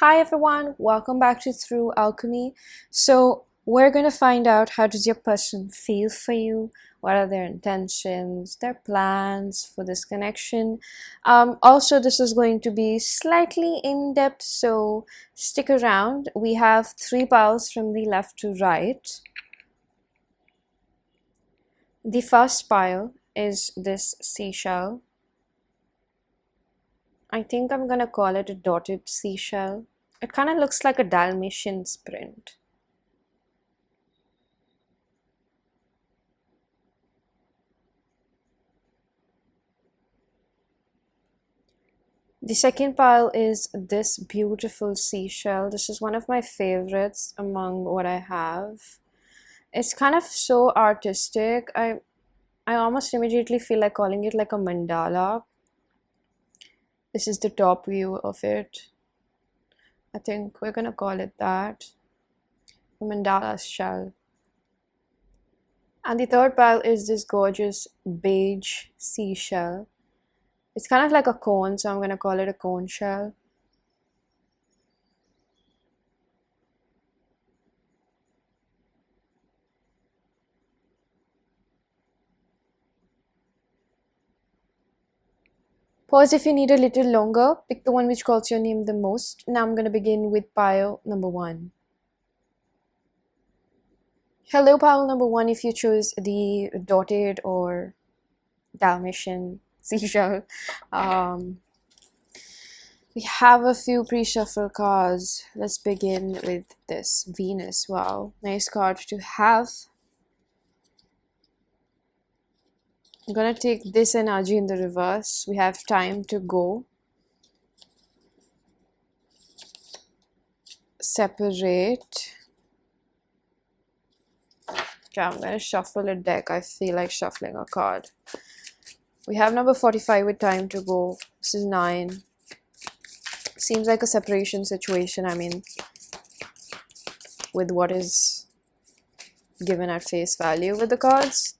Hi everyone, welcome back to Through Alchemy. So we're going to find out how does your person feel for you, what are their intentions, their plans for this connection. Also, this is going to be slightly in-depth, so stick around. We have three piles from the left to right. The first pile is this seashell. I think I'm gonna call it a dotted seashell. It kind of looks like a Dalmatian print. The second pile is this beautiful seashell. This is one of my favorites among what I have. It's kind of so artistic. I almost immediately feel like calling it like a mandala. This is the top view of it. I think we're gonna call it that. A mandala shell. And the third pile is this gorgeous beige seashell. It's kind of like a cone, so I'm gonna call it a cone shell. Pause if you need a little longer. Pick the one which calls your name the most. Now I'm going to begin with pile number one. Hello, pile number one, if you chose the dotted or Dalmatian seashell. We have a few pre-shuffle cards. Let's begin with this Venus. Wow, nice card to have. I'm gonna take this energy in the reverse. We have time to go. Separate. Okay, I'm gonna shuffle a deck. I feel like shuffling a card. We have number 45 with time to go. This is 9. Seems like a separation situation. I mean, with what is given at face value with the cards.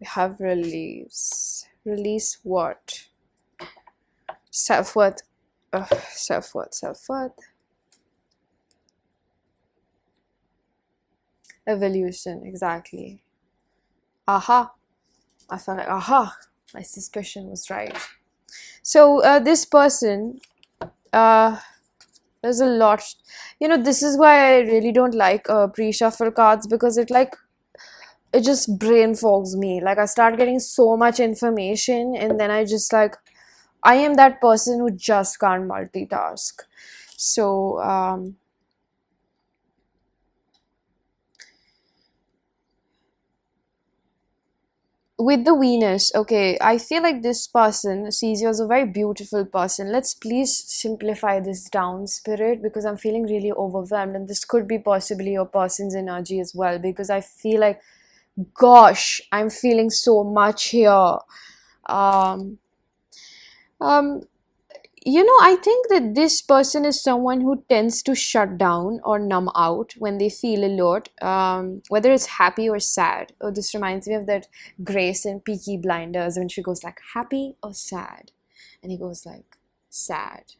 We have release. Release what? Self-worth. Self-worth. Evolution, exactly. Aha. I felt like, aha, my suspicion was right. So this person, there's a lot. This is why I really don't like pre-shuffle cards, because it just brain fogs me. Like, I start getting so much information, and then I just like, I am that person who just can't multitask. So with the Venus, okay, I feel like this person sees you as a very beautiful person. Let's please simplify this down, spirit, because I'm feeling really overwhelmed, and this could be possibly your person's energy as well, because I feel like, gosh, I'm feeling so much here. um um I think that this person is someone who tends to shut down or numb out when they feel a lot, whether it's happy or sad. Oh, this reminds me of that Grace in Peaky Blinders when she goes like, happy or sad? And he goes like, sad.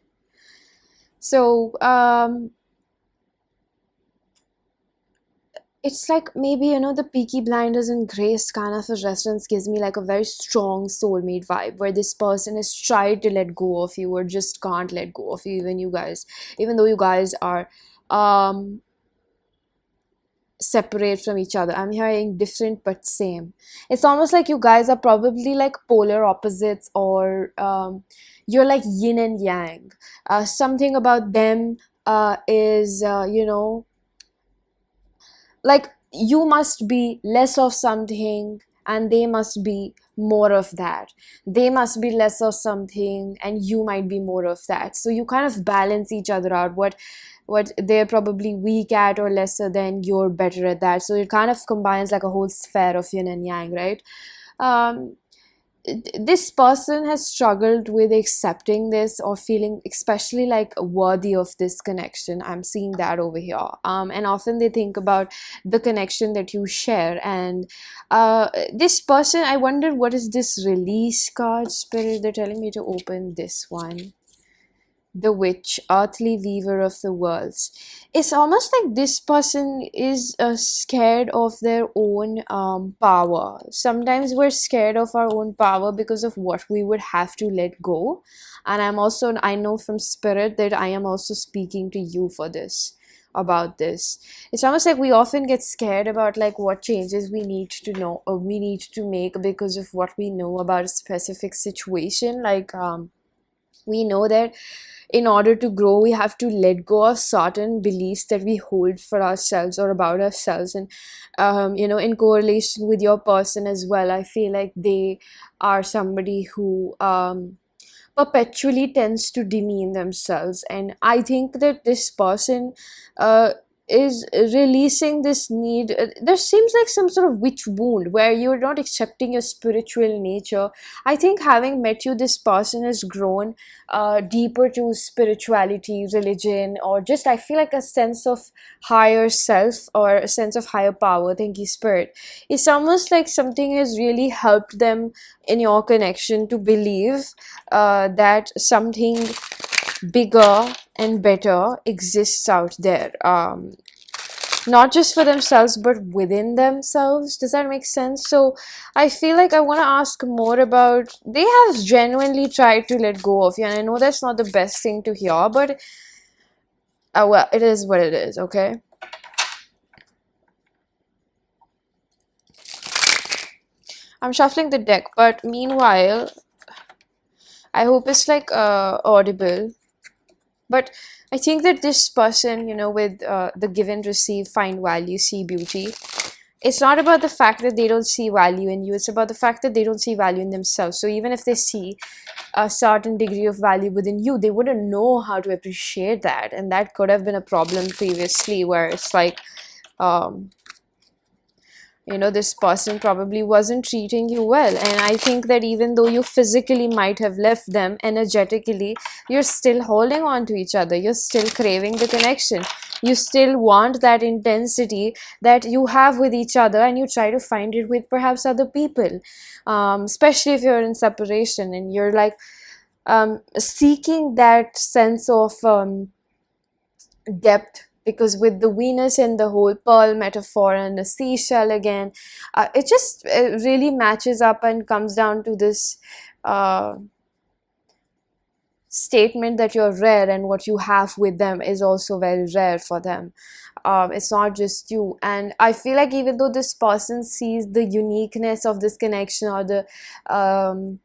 So, it's like maybe, the Peaky Blinders and Grace kind of a reference gives me like a very strong soulmate vibe, where this person has tried to let go of you or just can't let go of you, even though you guys are separate from each other. I'm hearing different but same. It's almost like you guys are probably like polar opposites, or you're like yin and yang. Something about them is, like, you must be less of something and they must be more of that. They must be less of something and you might be more of that. So you kind of balance each other out. What they're probably weak at or lesser than, you're better at that. So it kind of combines like a whole sphere of yin and yang, right? um this person has struggled with accepting this or feeling especially like worthy of this connection. I'm seeing that over here. And often they think about the connection that you share. And this person, I wonder, what is this release card, spirit? They're telling me to open this one. the witch, earthly weaver of the worlds. It's almost like this person is scared of their own power. Sometimes we're scared of our own power because of what we would have to let go. And I know from spirit that I am also speaking to you for this, about this. It's almost like we often get scared about like what changes we need to know or we need to make because of what we know about a specific situation. Like we know that in order to grow we have to let go of certain beliefs that we hold for ourselves or about ourselves. And in correlation with your person as well, I feel like they are somebody who perpetually tends to demean themselves. And I think that this person uh, is releasing this need. There seems like some sort of witch wound where you're not accepting your spiritual nature. I think having met you, this person has grown deeper to spirituality, religion, or just I feel like a sense of higher self or a sense of higher power. Thank you, spirit. It's almost like something has really helped them in your connection to believe that something bigger and better exists out there, not just for themselves but within themselves. Does that make sense? So I feel like I want to ask more about, they have genuinely tried to let go of you, and I know that's not the best thing to hear, but well, it is what it is. Okay, I'm shuffling the deck, but meanwhile I hope it's like audible. But I think that this person, with the give and receive, find value, see beauty. It's not about the fact that they don't see value in you, it's about the fact that they don't see value in themselves. So even if they see a certain degree of value within you, they wouldn't know how to appreciate that. And that could have been a problem previously, where it's like, um, this person probably wasn't treating you well. And I think that even though you physically might have left them, energetically you're still holding on to each other, you're still craving the connection, you still want that intensity that you have with each other, and you try to find it with perhaps other people, especially if you're in separation and you're like seeking that sense of depth. Because with the Venus and the whole pearl metaphor and the seashell again, it just really matches up and comes down to this uh, statement that you're rare, and what you have with them is also very rare for them. It's not just you. And I feel like even though this person sees the uniqueness of this connection, or um,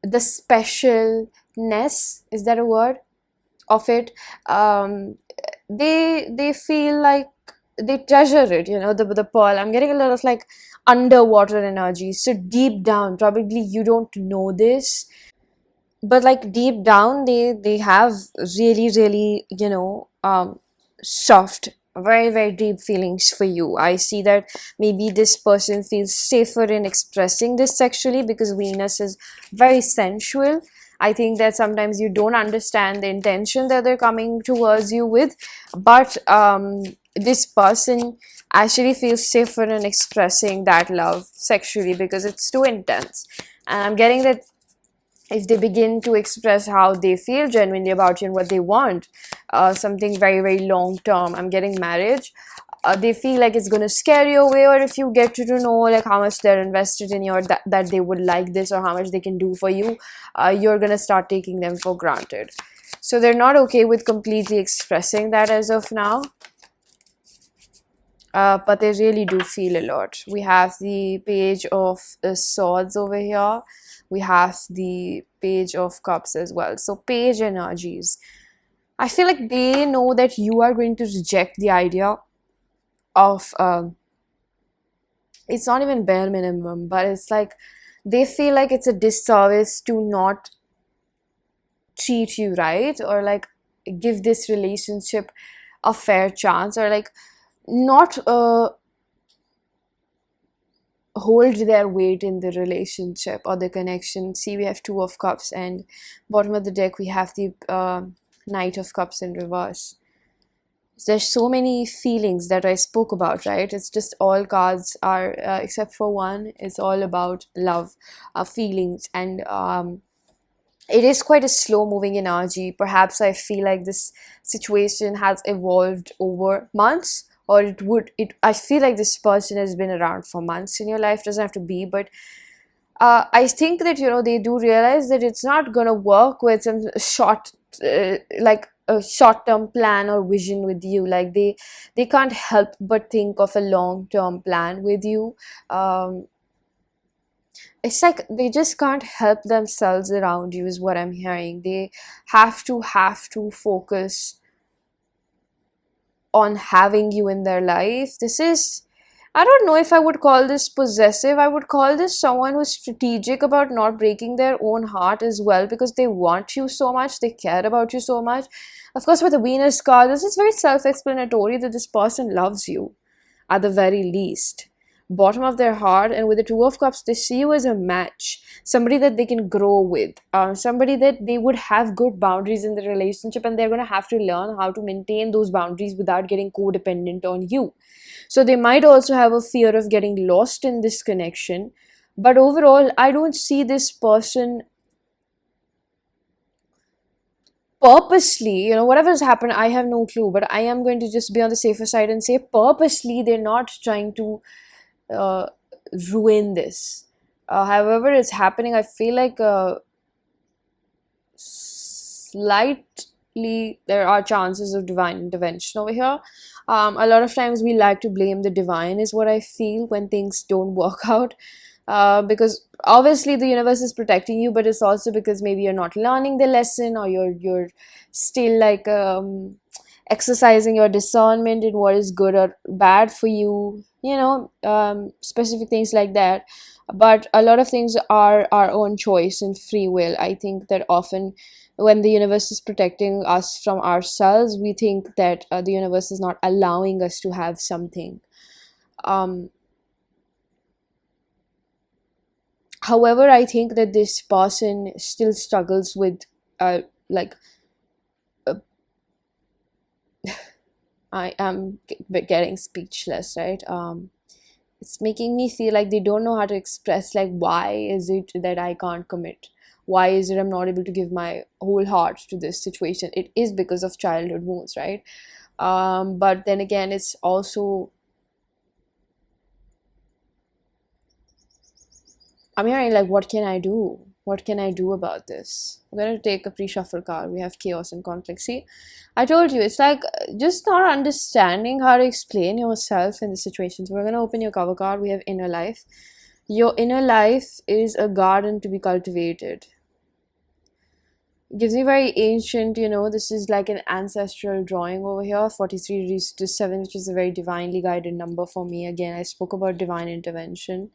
the specialness, is that a word, of it, um, they feel like they treasure it. The pearl, I'm getting a lot of like underwater energy. So deep down, probably you don't know this, but like deep down they have really really soft, very very deep feelings for you. I see that maybe this person feels safer in expressing this sexually because Venus is very sensual. I think that sometimes you don't understand the intention that they're coming towards you with, but this person actually feels safer in expressing that love sexually because it's too intense. And I'm getting that if they begin to express how they feel genuinely about you and what they want, something very very long term, I'm getting marriage, they feel like it's going to scare you away. Or if you get to know like how much they're invested in you, or that they would like this, or how much they can do for you, you're going to start taking them for granted. So they're not okay with completely expressing that as of now, but they really do feel a lot. We have the page of swords over here, we have the page of cups as well. So page energies, I feel like they know that you are going to reject the idea of it's not even bare minimum, but it's like they feel like it's a disservice to not treat you right, or like give this relationship a fair chance, or like not hold their weight in the relationship or the connection. See, we have two of cups, and bottom of the deck we have the knight of cups in reverse. There's so many feelings that I spoke about, right? It's just all cards are except for one, it's all about love, feelings. And it is quite a slow moving energy. Perhaps I feel like this situation has evolved over months, or I feel like this person has been around for months in your life. Doesn't have to be, but I think that they do realize that it's not gonna work with some like a short term plan or vision with you. Like they can't help but think of a long term plan with you. Um, it's like they just can't help themselves around you, is what I'm hearing. They have to focus on having you in their life. This is, I don't know if I would call this possessive. I would call this someone who's strategic about not breaking their own heart as well, because they want you so much, they care about you so much. Of course, with the Venus card, this is very self-explanatory that this person loves you at the very least, bottom of their heart. And with the Two of Cups, they see you as a match, somebody that they can grow with, somebody that they would have good boundaries in the relationship, and they're going to have to learn how to maintain those boundaries without getting codependent on you. So they might also have a fear of getting lost in this connection. But overall, I don't see this person purposely, whatever has happened, I have no clue, but I am going to just be on the safer side and say purposely they're not trying to uh, ruin this. However it's happening, I feel like slightly there are chances of divine intervention over here. A lot of times we like to blame the divine, is what I feel, when things don't work out. Because obviously the universe is protecting you, but it's also because maybe you're not learning the lesson, or you're still like exercising your discernment in what is good or bad for you, specific things like that. But a lot of things are our own choice and free will. I think that often when the universe is protecting us from ourselves, we think that the universe is not allowing us to have something. um, However, I think that this person still struggles with like uh, I am getting speechless, right? It's making me feel like they don't know how to express, like, why is it that I can't commit? Why is it I'm not able to give my whole heart to this situation? It is because of childhood wounds, right? But then again, it's also, I'm hearing like, what can I do? What can I do about this? We're going to take a pre-shuffle card. We have chaos and conflict. See, I told you, it's like just not understanding how to explain yourself in the situations. We're going to open your cover card. We have inner life. Your inner life is a garden to be cultivated. Gives me very ancient, this is like an ancestral drawing over here. 43 raised to 7, which is a very divinely guided number for me. Again, I spoke about divine intervention.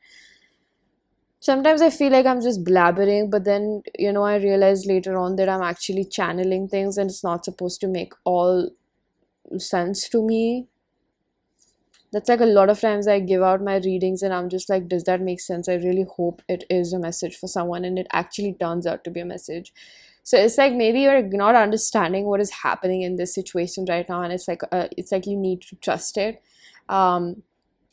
Sometimes I feel like I'm just blabbering, but then, I realize later on that I'm actually channeling things, and it's not supposed to make all sense to me. That's like a lot of times I give out my readings and I'm just like, does that make sense? I really hope it is a message for someone, and it actually turns out to be a message. So it's like maybe you're not understanding what is happening in this situation right now, and it's like you need to trust it.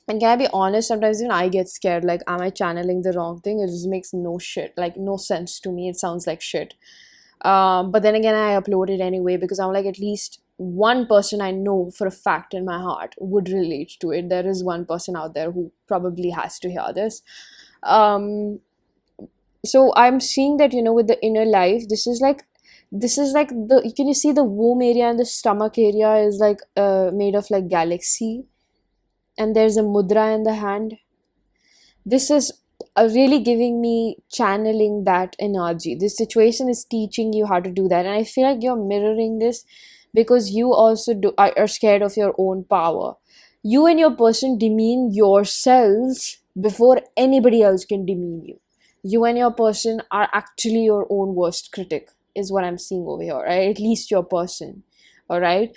And can I be honest, sometimes even I get scared, like, am I channeling the wrong thing? It just makes no shit, like no sense to me. It sounds like shit. But then again, I upload it anyway because I'm like, at least one person I know for a fact in my heart would relate to it. There is one person out there who probably has to hear this. So I'm seeing that, with the inner life, this is like the, can you see the womb area and the stomach area is like made of like galaxy, and there's a mudra in the hand. This is really giving me channeling that energy. This situation is teaching you how to do that, and I feel like you're mirroring this because you also are scared of your own power. You and your person demean yourselves before anybody else can demean you. You and your person are actually your own worst critic, is what I'm seeing over here, right? At least your person. All right.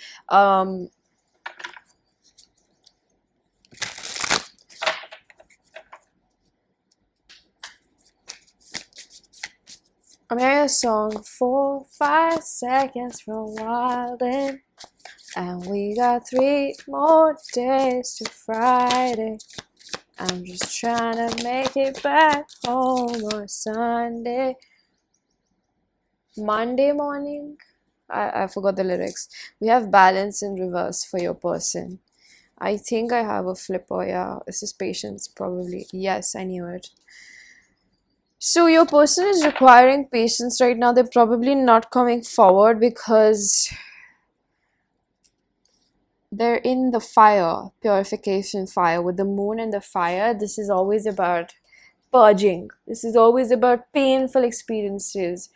I'm hearing a song, 4 5 seconds from wildin', and we got 3 more days to Friday. I'm just trying to make it back home on Sunday. Monday morning. I forgot the lyrics. We have balance in reverse for your person. I think I have a flipper. Yeah, this is patience, probably. Yes, I knew it. So your person is requiring patience right now. They're probably not coming forward because they're in the fire, purification fire. With the moon and the fire, this is always about purging. This is always about painful experiences.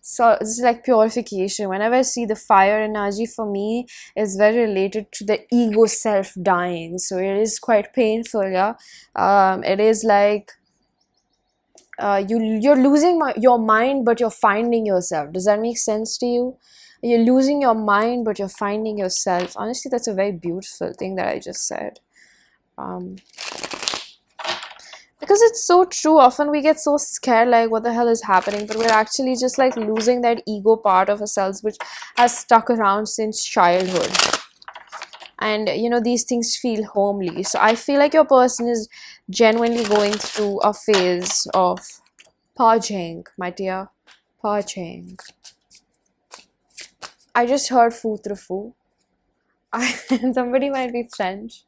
So this is like purification. Whenever I see the fire energy, for me is very related to the ego self dying. So it is quite painful, yeah. It is like you're losing your mind, but you're finding yourself. Does that make sense to you? You're losing your mind, but you're finding yourself. Honestly, that's a very beautiful thing that I just said. Um, because it's so true. Often we get so scared, like what the hell is happening, but we're actually just like losing that ego part of ourselves which has stuck around since childhood. And these things feel homely. So I feel like your person is genuinely going through a phase of purging, my dear. Purging. I just heard foo through foo. Somebody might be French.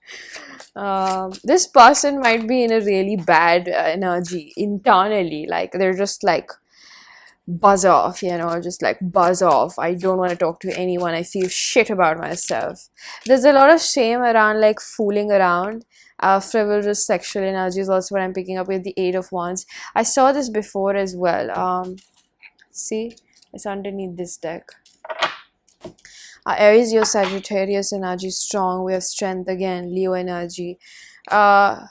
This person might be in a really bad energy internally. Like they're just like buzz off, just like buzz off. I don't want to talk to anyone. I feel shit about myself. There's a lot of shame around like fooling around. Frivolous sexual energy is also what I'm picking up with the Eight of Wands. I saw this before as well. See, it's underneath this deck. Aries, your Sagittarius energy strong. We have strength again. Leo energy. I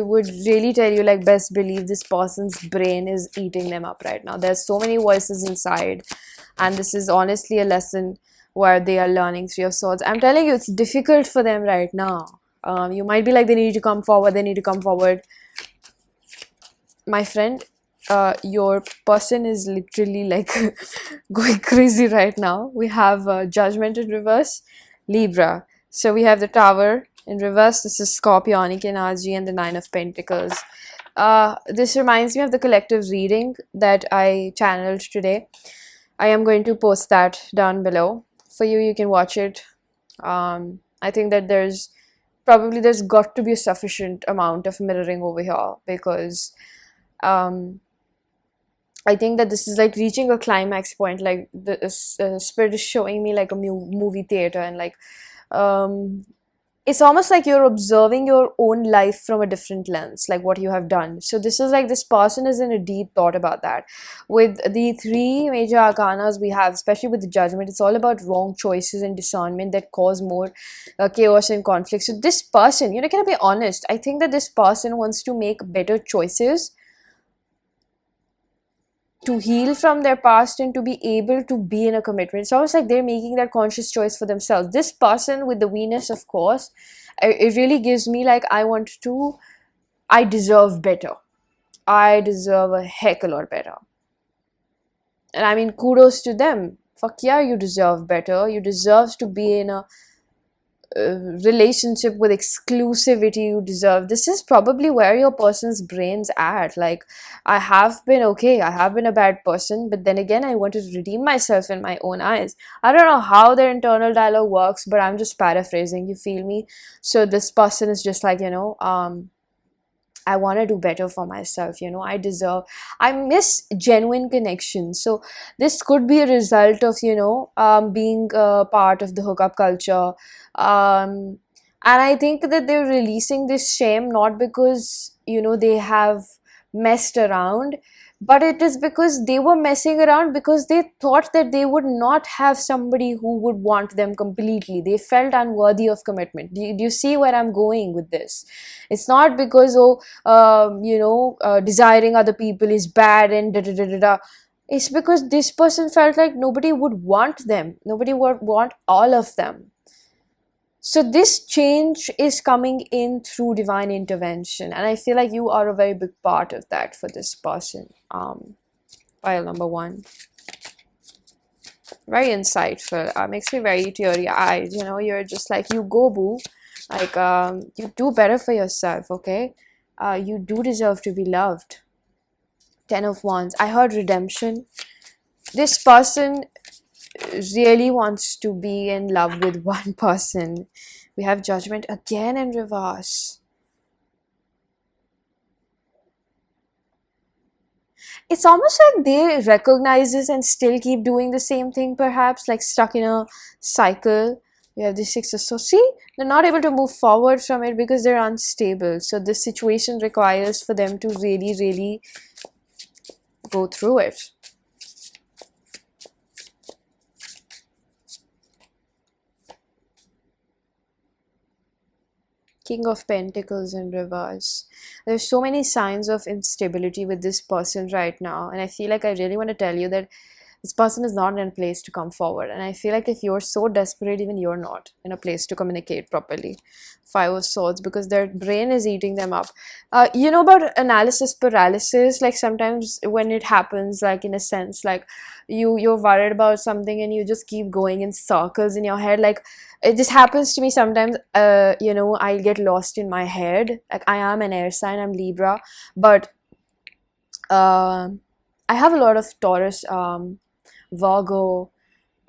would really tell you, like, best believe this person's brain is eating them up right now. There's so many voices inside, and this is honestly a lesson where they are learning Three of Swords. I'm telling you, it's difficult for them right now. You might be like, they need to come forward. They need to come forward. My friend, your person is literally like going crazy right now. We have Judgment in reverse, Libra. So we have the Tower in reverse. This is Scorpionic energy and the Nine of Pentacles. This reminds me of the collective reading that I channeled today. I am going to post that down below for you. You can watch it. I think that there's got to be a sufficient amount of mirroring over here, because I think that this is like reaching a climax point. Like the spirit is showing me like a movie theater, and like it's almost like you're observing your own life from a different lens, like what you have done. So this is like this person is in a deep thought about that. With the three major arcanas we have, especially with the Judgment, it's all about wrong choices and discernment that cause more chaos and conflict. So this person, can I be honest? I think that this person wants to make better choices to heal from their past and to be able to be in a commitment. It's almost like they're making that conscious choice for themselves. This person with the Venus, of course, it really gives me like, I deserve better. I deserve a heck a lot better. And I mean, kudos to them. Fuck yeah, you deserve better. You deserve to be in a relationship with exclusivity. You deserve. This is probably where your person's brain's at. Like, I have been a bad person, but then again, I want to redeem myself in my own eyes. I don't know how their internal dialogue works, but I'm just paraphrasing, you feel me? So this person is just like, I want to do better for myself. I miss genuine connection. So this could be a result of being part of the hookup culture. And I think that they're releasing this shame not because they have messed around, but it is because they were messing around because they thought that they would not have somebody who would want them completely. They felt unworthy of commitment. Do you see where I'm going with this? It's not because desiring other people is bad and da da da da da. It's because this person felt like nobody would want them. Nobody would want all of them. So this change is coming in through divine intervention, and I feel like you are a very big part of that for this person. Pile number one. Very insightful. Makes me very teary-eyed. You're just like, you go, boo. Like, you do better for yourself, okay? You do deserve to be loved. Ten of Wands. I heard redemption. this person really wants to be in love with one person. We have judgment again in reverse. It's almost like they recognize this and still keep doing the same thing, perhaps like stuck in a cycle. We have the sixes. So see, they're not able to move forward from it because they're unstable. So this situation requires for them to really, really go through it. King of Pentacles in reverse. There's so many signs of instability with this person right now, and I feel like I really want to tell you that this person is not in a place to come forward. And I feel like if you're so desperate, even you're not in a place to communicate properly. Five of Swords, because their brain is eating them up. You know about analysis paralysis? Like sometimes when it happens, like in a sense, like you're worried about something and you just keep going in circles in your head. Like it just happens to me sometimes. I get lost in my head. Like I am an air sign, I'm Libra, but I have a lot of Taurus, Virgo,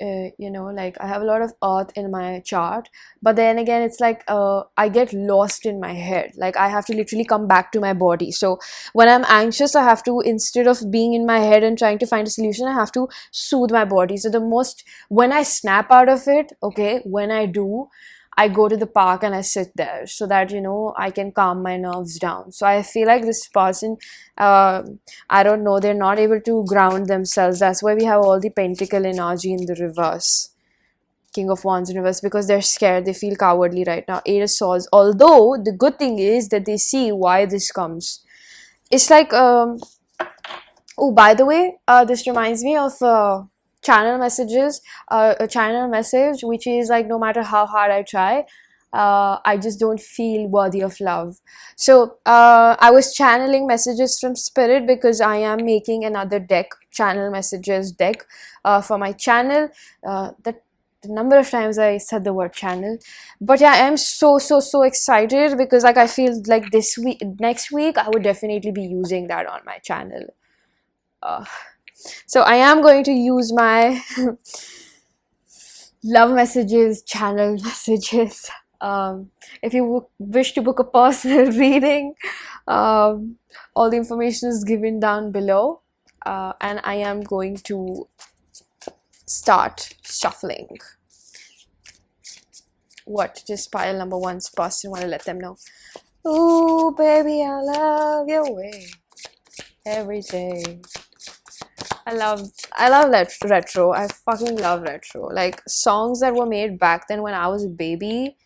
like I have a lot of earth in my chart, but then again it's like I get lost in my head. Like I have to literally come back to my body. So when I'm anxious, I have to, instead of being in my head and trying to find a solution, I have to soothe my body. So the most, when I snap out of it, okay, when I do, I go to the park and I sit there so that I can calm my nerves down. So I feel like this person, I don't know, they're not able to ground themselves. That's why we have all the pentacle energy in the reverse. King of Wands in reverse, because they're scared, they feel cowardly right now. Eight of Swords, although the good thing is that they see why this comes. It's like, oh, by the way, this reminds me of channel messages, a channel message which is like, no matter how hard I try, I just don't feel worthy of love. So I was channeling messages from spirit because I am making another deck, channel messages deck, for my channel. That the number of times I said the word channel, but yeah, I am so excited because like I feel like next week I would definitely be using that on my channel. So I am going to use my love messages, channel messages. If you wish to book a personal reading, all the information is given down below. And I am going to start shuffling. What? Just pile number one's person. Want to let them know. Ooh, baby, I love your way every day. I love retro. I fucking love retro. Like songs that were made back then when I was a baby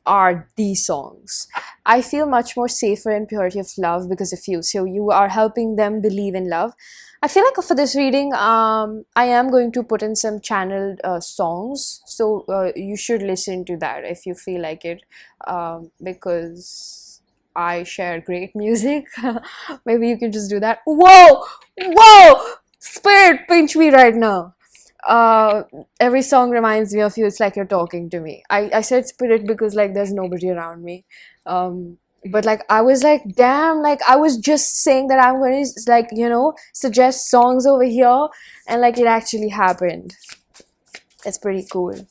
are the songs. I feel much more safer in purity of love because of you. So you are helping them believe in love. I feel like for this reading, I am going to put in some channeled songs. So you should listen to that if you feel like it, because I share great music. Maybe you can just do that. Whoa! Whoa! Spirit, pinch me right now. Every song reminds me of you. It's like you're talking to me. I said spirit because like there's nobody around me. But like I was like, damn, like I was just saying that I'm going to like, suggest songs over here, and like it actually happened. It's pretty cool.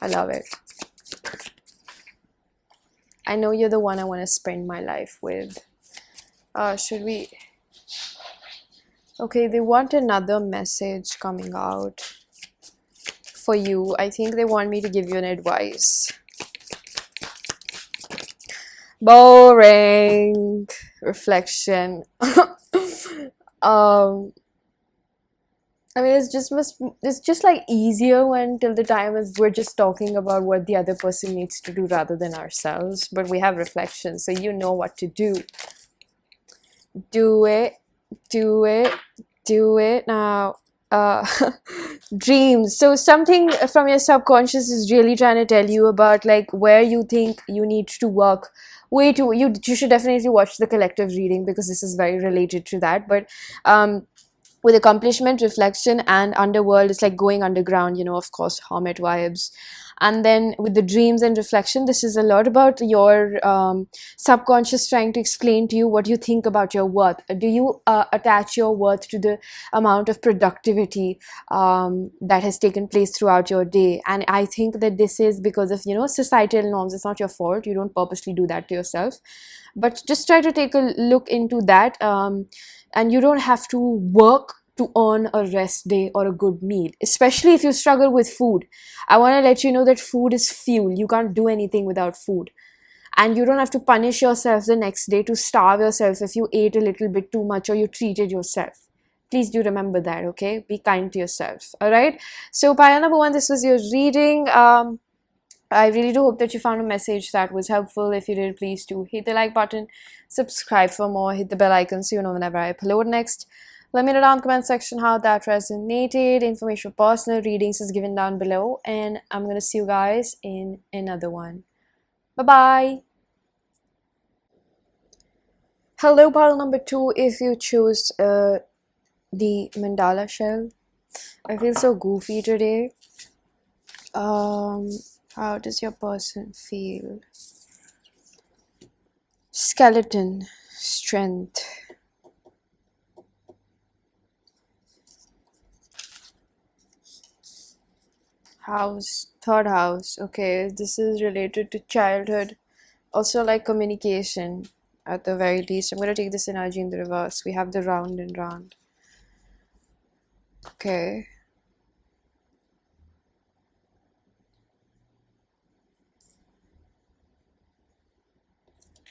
I love it. I know you're the one I want to spend my life with. Should we... Okay, they want another message coming out for you. I think they want me to give you an advice. Boring. Reflection. I mean, it's just like easier when till the time is we're just talking about what the other person needs to do rather than ourselves. But we have reflection, so you know what to do. Do it. Do it now. Dreams. So something from your subconscious is really trying to tell you about like where you think you need to work. You should definitely watch the collective reading because this is very related to that. But with accomplishment, reflection, and underworld. It's like going underground, of course, hermit vibes. And then with the dreams and reflection, this is a lot about your subconscious trying to explain to you what you think about your worth. Do you attach your worth to the amount of productivity that has taken place throughout your day? And I think that this is because of societal norms. It's not your fault. You don't purposely do that to yourself, but just try to take a look into that. And you don't have to work to earn a rest day or a good meal, especially if you struggle with food. I want to let you know that food is fuel. You can't do anything without food. And you don't have to punish yourself the next day to starve yourself if you ate a little bit too much or you treated yourself. Please do remember that, okay? Be kind to yourself, all right? So, pile number one, this was your reading. I really do hope that you found a message that was helpful. If you did, please do hit the like button, subscribe for more, hit the bell icon so you know whenever I upload next. Let me know down in the comment section how that resonated. Information for personal readings is given down below, and I'm going to see you guys in another one. Bye-bye. Hello, pile number two. If you choose the Mandala shell, I feel so goofy today. How does your person feel? Skeleton, strength. House, third house. Okay, this is related to childhood. Also, like communication, at the very least. I'm going to take this energy in the reverse. We have the round and round. Okay.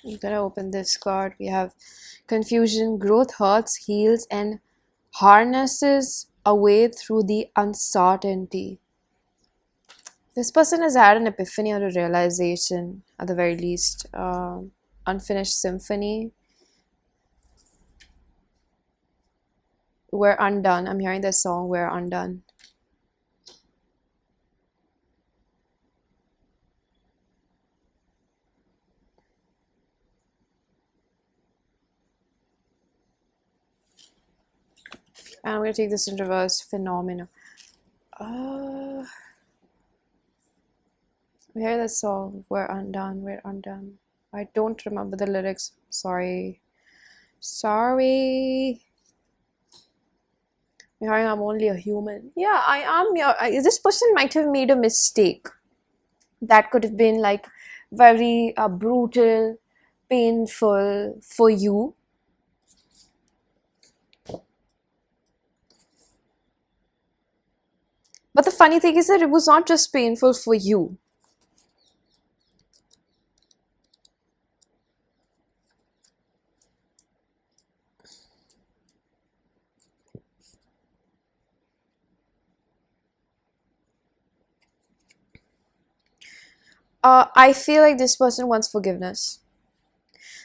I'm going to open this card. We have confusion, growth hurts, heals, and harnesses a way through the uncertainty. This person has had an epiphany or a realization, at the very least. Unfinished symphony. We're undone. I'm hearing this song, We're Undone. And I'm going to take this in reverse. Phenomena. We hear this song, We're Undone, We're Undone. I don't remember the lyrics. Sorry. I'm only a human. Yeah, I am. This person might have made a mistake. That could have been like very brutal, painful for you. But the funny thing is that it was not just painful for you. I feel like this person wants forgiveness.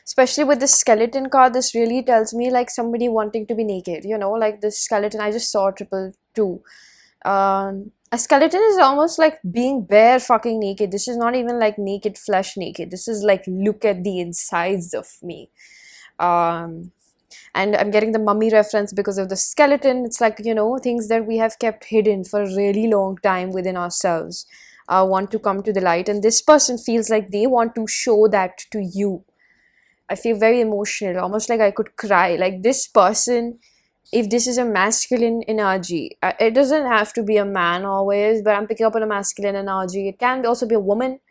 Especially with the skeleton card, this really tells me like somebody wanting to be naked, like this skeleton. I just saw triple two. A skeleton is almost like being bare fucking naked. This is not even like naked flesh naked. This is like, look at the insides of me. And I'm getting the mummy reference because of the skeleton. It's like, things that we have kept hidden for a really long time within ourselves want to come to the light. And this person feels like they want to show that to you. I feel very emotional, almost like I could cry. Like this person, if this is a masculine energy, it doesn't have to be a man always, but I'm picking up on a masculine energy. It can also be a woman.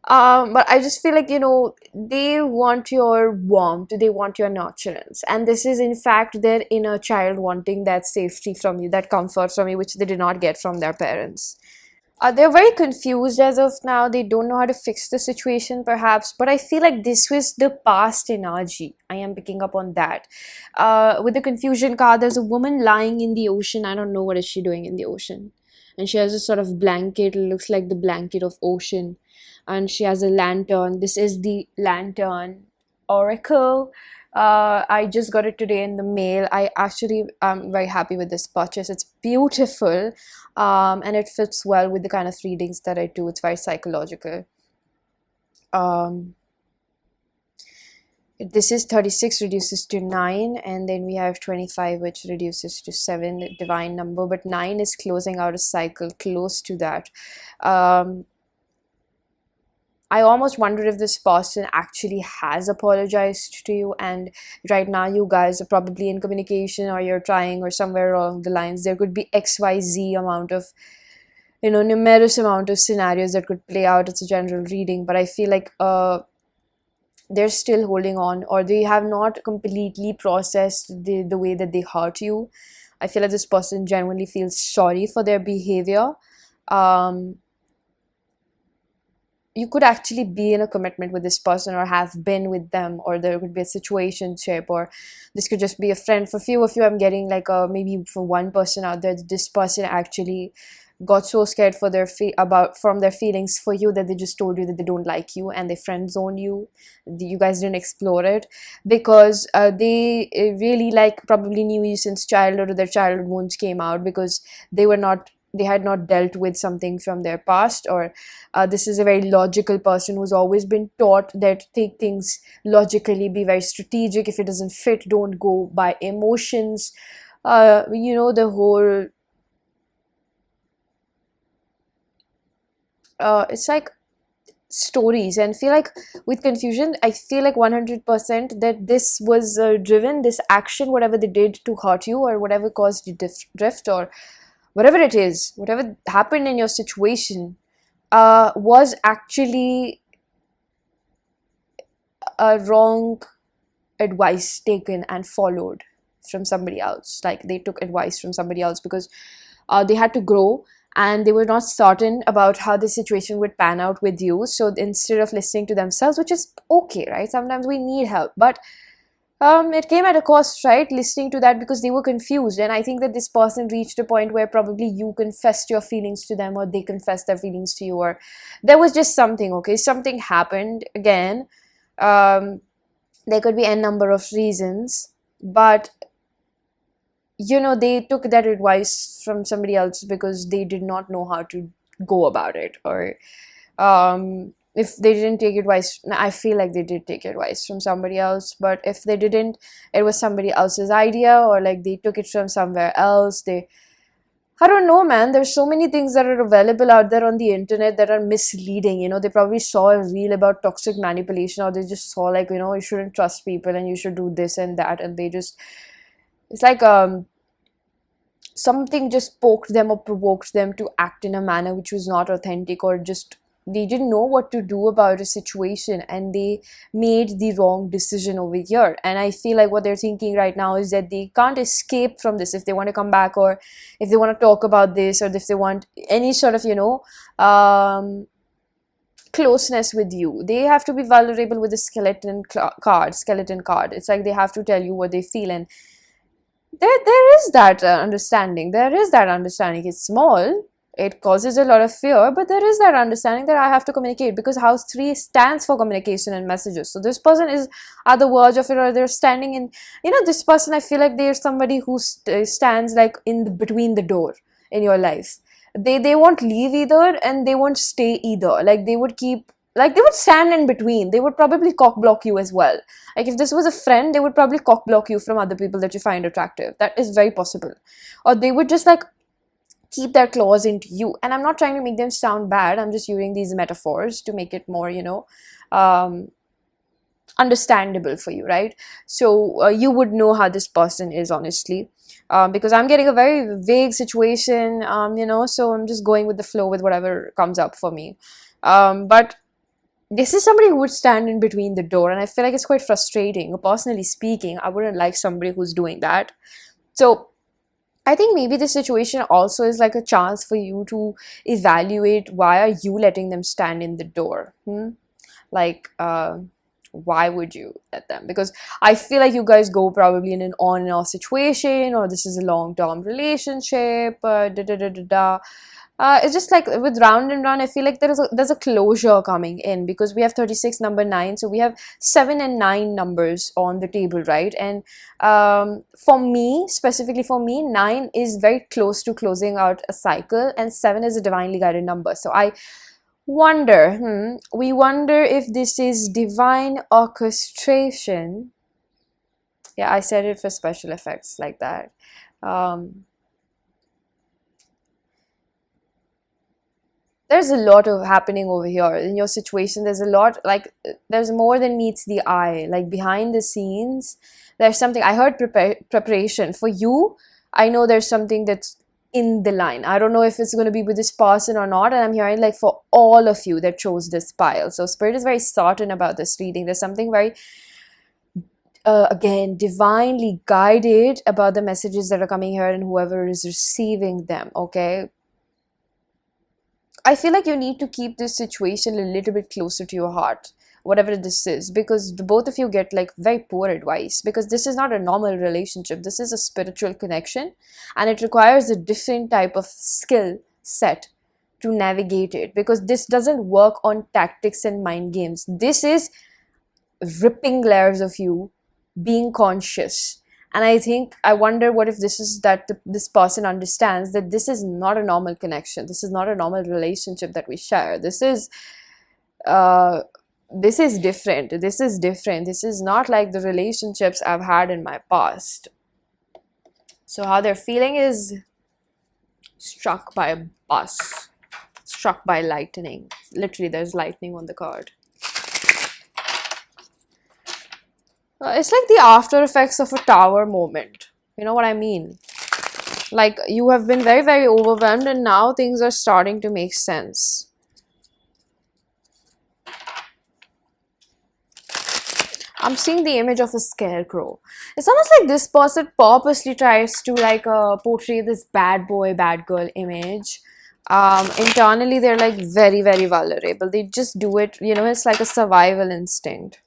But I just feel like, they want your warmth, they want your nurturance. And this is, in fact, their inner child wanting that safety from you, that comfort from you, which they did not get from their parents. They're very confused as of now. They don't know how to fix the situation, perhaps. But I feel like this was the past energy. I am picking up on that. With the confusion card, there's a woman lying in the ocean. I don't know what is she doing in the ocean. And she has a sort of blanket. It looks like the blanket of ocean. And she has a lantern. This is the lantern oracle. I just got it today in the mail. I actually am very happy with this purchase. It's beautiful, and it fits well with the kind of readings that I do. It's very psychological. Um, This is 36 reduces to 9, and then we have 25, which reduces to 7, the divine number, but 9 is closing out a cycle close to that. um, I almost wonder if this person actually has apologized to you, and right now you guys are probably in communication, or you're trying, or somewhere along the lines there could be XYZ amount of, numerous amount of scenarios that could play out. It's a general reading, but I feel like they're still holding on, or they have not completely processed the way that they hurt you. I feel like this person genuinely feels sorry for their behavior. um, you could actually be in a commitment with this person, or have been with them, or there could be a situationship, or this could just be a friend. For few of you, I'm getting like maybe for one person out there, this person actually got so scared for their about from their feelings for you, that they just told you that they don't like you, and they friend zone you. You guys didn't explore it, because they really like probably knew you since childhood, or their childhood wounds came out because they had not dealt with something from their past. Or this is a very logical person who's always been taught that take things logically, be very strategic. If it doesn't fit, don't go by emotions. The whole it's like stories. And feel like with confusion, I feel like 100% that this was driven, this action, whatever they did to hurt you, or whatever caused you drift, or whatever it is, whatever happened in your situation, was actually a wrong advice taken and followed from somebody else. Like they took advice from somebody else because they had to grow, and they were not certain about how the situation would pan out with you. So instead of listening to themselves, which is okay, right? Sometimes we need help, but it came at a cost, right? Listening to that, because they were confused. And I think that this person reached a point where probably you confessed your feelings to them, or they confessed their feelings to you, or there was just something, okay? Something happened again. Um, there could be n number of reasons, but they took that advice from somebody else because they did not know how to go about it. Or if they didn't take advice, I feel like they did take advice from somebody else, but if they didn't, it was somebody else's idea, or like they took it from somewhere else. I don't know, man. There's so many things that are available out there on the internet that are misleading. They probably saw a reel about toxic manipulation, or they just saw like, you shouldn't trust people and you should do this and that, and they just, it's like something just poked them or provoked them to act in a manner which was not authentic, or just they didn't know what to do about a situation, and they made the wrong decision over here. And I feel like what they're thinking right now is that they can't escape from this if they want to come back, or if they want to talk about this, or if they want any sort of closeness with you. They have to be vulnerable with the skeleton card. It's like they have to tell you what they feel, and there is that understanding. It's small, it causes a lot of fear, but there is that understanding that I have to communicate, because house 3 stands for communication and messages. So this person is at the verge of it, or they're standing in, this person, I feel like they're somebody who stands like between the door in your life. They won't leave either, and they won't stay either. Like they would keep, like they would stand in between. They would probably cock block you as well. Like if this was a friend, they would probably cock block you from other people that you find attractive. That is very possible. Or they would just like keep their claws into you. And I'm not trying to make them sound bad. I'm just using these metaphors to make it more, um, understandable for you, right? So you would know how this person is, honestly. Because I'm getting a very vague situation, so I'm just going with the flow with whatever comes up for me. But this is somebody who would stand in between the door, and I feel like it's quite frustrating. Personally speaking, I wouldn't like somebody who's doing that. So I think maybe this situation also is like a chance for you to evaluate, why are you letting them stand in the door? Like, why would you let them? Because I feel like you guys go probably in an on and off situation, or this is a long-term relationship, it's just like with round and round, I feel like there's a closure coming in, because we have 36 number 9, so we have 7 and 9 numbers on the table, right? And for me, specifically for me, 9 is very close to closing out a cycle, and 7 is a divinely guided number. So I Wonder. We wonder if this is divine orchestration. Yeah, I said it for special effects like that. Um, there's a lot of happening over here in your situation. There's a lot, like, there's more than meets the eye. Like behind the scenes, there's something. I heard preparation for you. I know there's something that's in the line. I don't know if it's going to be with this person or not, and I'm hearing like for all of you that chose this pile. So spirit is very certain about this reading. There's something very again divinely guided about the messages that are coming here and whoever is receiving them. Okay, I feel like you need to keep this situation a little bit closer to your heart, whatever this is, because the both of you get like very poor advice, because this is not a normal relationship. This is a spiritual connection, and it requires a different type of skill set to navigate it, because this doesn't work on tactics and mind games. This is ripping layers of you being conscious. And I think, I wonder what if this is that this person understands that this is not a normal connection, this is not a normal relationship that we share. Uh this is different, this is not like the relationships I've had in my past. So how they're feeling is struck by a bus, struck by lightning. Literally, there's lightning on the card. It's like the after effects of a tower moment. You know what I mean? Like, you have been very, very overwhelmed, and now things are starting to make sense. I'm seeing the image of a scarecrow. It's almost like this person purposely tries to like portray this bad boy, bad girl image. Internally, they're like very, very vulnerable. They just do it, you know, it's like a survival instinct.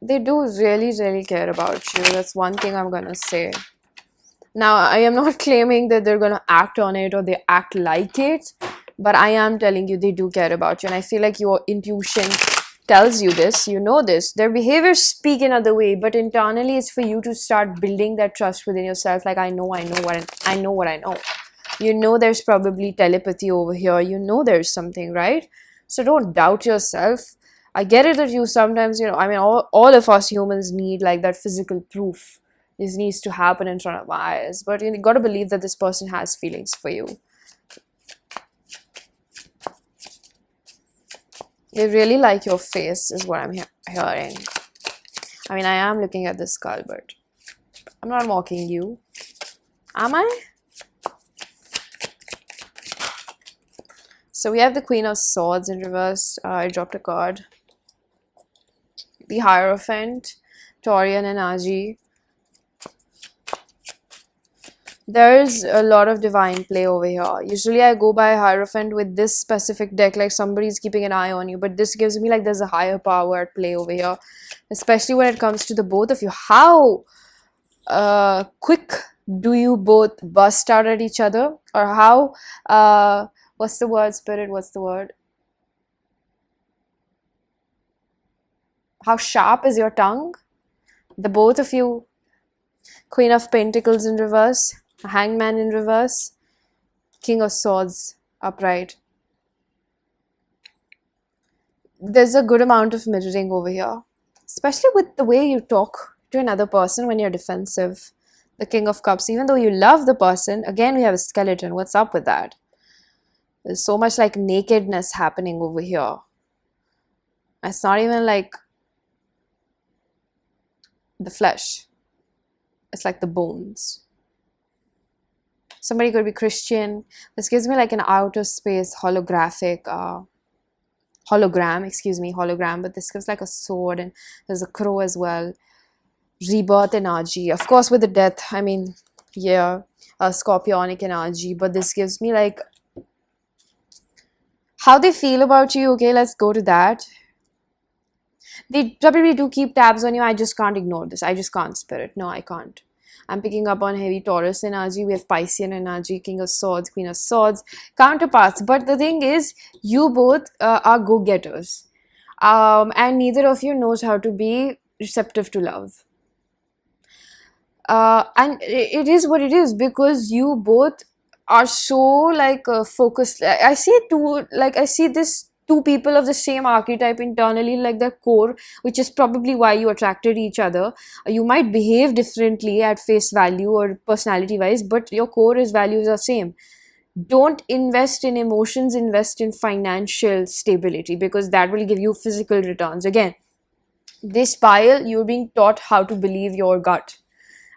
They do really, really care about you. That's one thing I'm gonna say. Now, I am not claiming that they're gonna act on it or they act like it, but I am telling you they do care about you. And I feel like your intuition tells you this, you know this. Their behaviors speak another way, but internally it's for you to start building that trust within yourself. Like, I know what I know what I know. You know there's probably telepathy over here. You know there's something, right? So don't doubt yourself. I get it that you sometimes, you know, I mean, all of us humans need like that physical proof. This needs to happen in front of our eyes. But you got to believe that this person has feelings for you. They really like your face, is what I'm hearing. I mean, I am looking at the skull, but I'm not mocking you. Am I? So we have the Queen of Swords in reverse. I dropped a card. The Hierophant, Taurian and Aji. There's a lot of divine play over here. Usually I go by Hierophant with this specific deck, like somebody's keeping an eye on you, but this gives me like there's a higher power at play over here, especially when it comes to the both of you. How quick do you both bust out at each other? Or how what's the word, spirit, what's the word? How sharp is your tongue? The both of you. Queen of Pentacles in reverse, Hangman in reverse, King of Swords upright. There's a good amount of mirroring over here, especially with the way you talk to another person when you're defensive. The King of Cups, even though you love the person, again we have a skeleton. What's up with that? There's so much like nakedness happening over here. It's not even like the flesh. It's like the bones. Somebody could be Christian. This gives me like an outer space holographic hologram, but this gives like a sword, and there's a crow as well. Rebirth energy, of course, with the death, I mean, yeah, a scorpionic energy, but this gives me like how they feel about you. Okay, let's go to that. They probably do keep tabs on you. I just can't ignore this. I just can't, spirit. No, I can't. I'm picking up on heavy Taurus energy. We have Piscean energy, King of Swords, Queen of Swords, counterparts. But the thing is, you both are go-getters. And neither of you knows how to be receptive to love. And it is what it is, because you both are so like focused. I see two, like I see this two people of the same archetype internally, like the core, which is probably why you attracted each other. You might behave differently at face value or personality wise, but your core is values are same. Don't invest in emotions, invest in financial stability, because that will give you physical returns. Again, this pile, you're being taught how to believe your gut,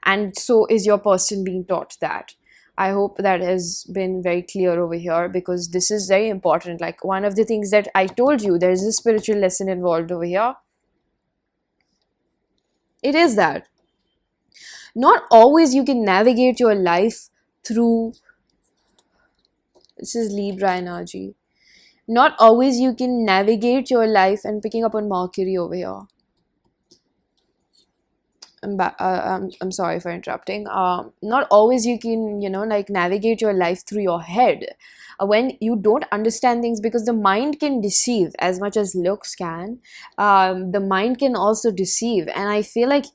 and so is your person being taught that. I hope that has been very clear over here, because this is very important. Like, one of the things that I told you, there's a spiritual lesson involved over here. It is that not always you can navigate your life through, this is Libra energy, not always you can navigate your life, and picking up on Mercury over here. I'm sorry for interrupting. Not always you can, like navigate your life through your head. When you don't understand things, because the mind can deceive as much as looks can. The mind can also deceive, and I feel like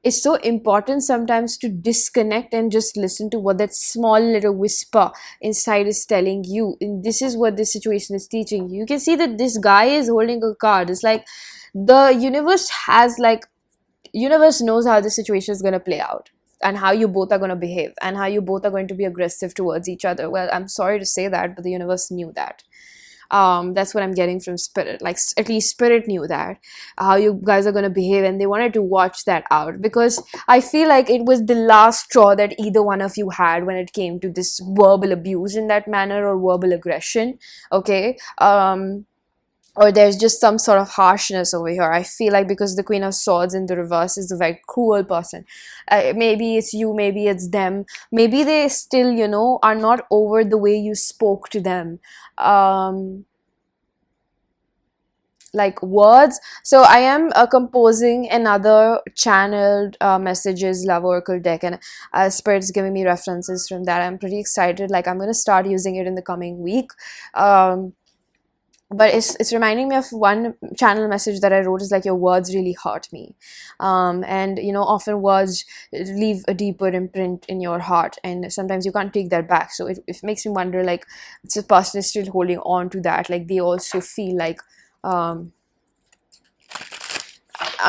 it's so important sometimes to disconnect and just listen to what that small little whisper inside is telling you. And this is what this situation is teaching you. You can see that this guy is holding a card. It's like the universe knows how the situation is going to play out, and how you both are going to behave, and how you both are going to be aggressive towards each other. Well, I'm sorry to say that, but the universe knew that. That's what I'm getting from spirit. Like, at least spirit knew that, how you guys are going to behave, and they wanted to watch that out, because I feel like it was the last straw that either one of you had when it came to this verbal abuse in that manner, or verbal aggression. Okay. Or there's just some sort of harshness over here. I feel like, because the Queen of Swords in the reverse is a very cruel person. Maybe it's you, maybe it's them, maybe they still, are not over the way you spoke to them. Like words. So I am composing another channeled messages love oracle deck, and spirit's giving me references from that. I'm pretty excited. Like, I'm going to start using it in the coming week. But it's reminding me of one channel message that I wrote, is like, your words really hurt me. And often words leave a deeper imprint in your heart, and sometimes you can't take that back. So it makes me wonder, like, if the person is still holding on to that, like they also feel like, I'm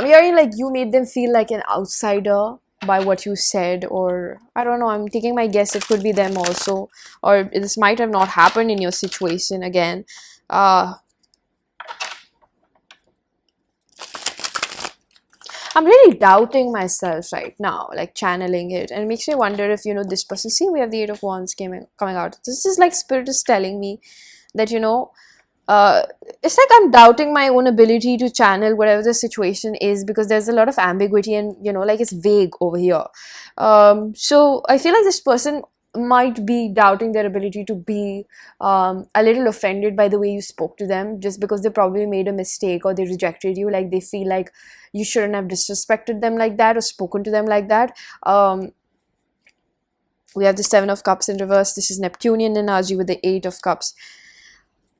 hearing like you made them feel like an outsider by what you said, or I don't know, I'm taking my guess, it could be them also, or this might have not happened in your situation. Again, I'm really doubting myself right now, like channeling it, and it makes me wonder if this person. See, we have the Eight of Wands coming out. This is like spirit is telling me that it's like I'm doubting my own ability to channel whatever the situation is, because there's a lot of ambiguity, and like it's vague over here. So I feel like this person might be doubting their ability to be a little offended by the way you spoke to them, just because they probably made a mistake, or they rejected you. Like, they feel like you shouldn't have disrespected them like that, or spoken to them like that. We have the Seven of Cups in reverse. This is Neptunian energy with the Eight of Cups.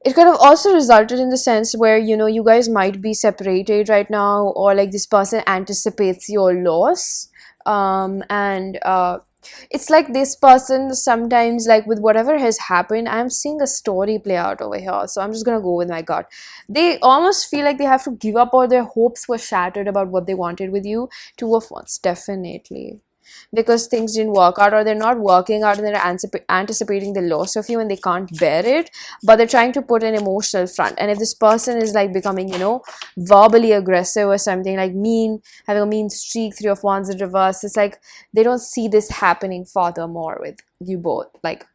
It kind of also resulted in the sense where you guys might be separated right now, or like this person anticipates your loss. And it's like this person sometimes, like with whatever has happened, I'm seeing a story play out over here, so I'm just gonna go with my gut. They almost feel like they have to give up, or their hopes were shattered about what they wanted with you. Two of Wands, definitely, because things didn't work out, or they're not working out, and they're anticipating the loss of you, and they can't bear it, but they're trying to put an emotional front. And if this person is like becoming verbally aggressive or something, like mean, having a mean streak, Three of Wands in reverse, it's like they don't see this happening furthermore with you both. Like,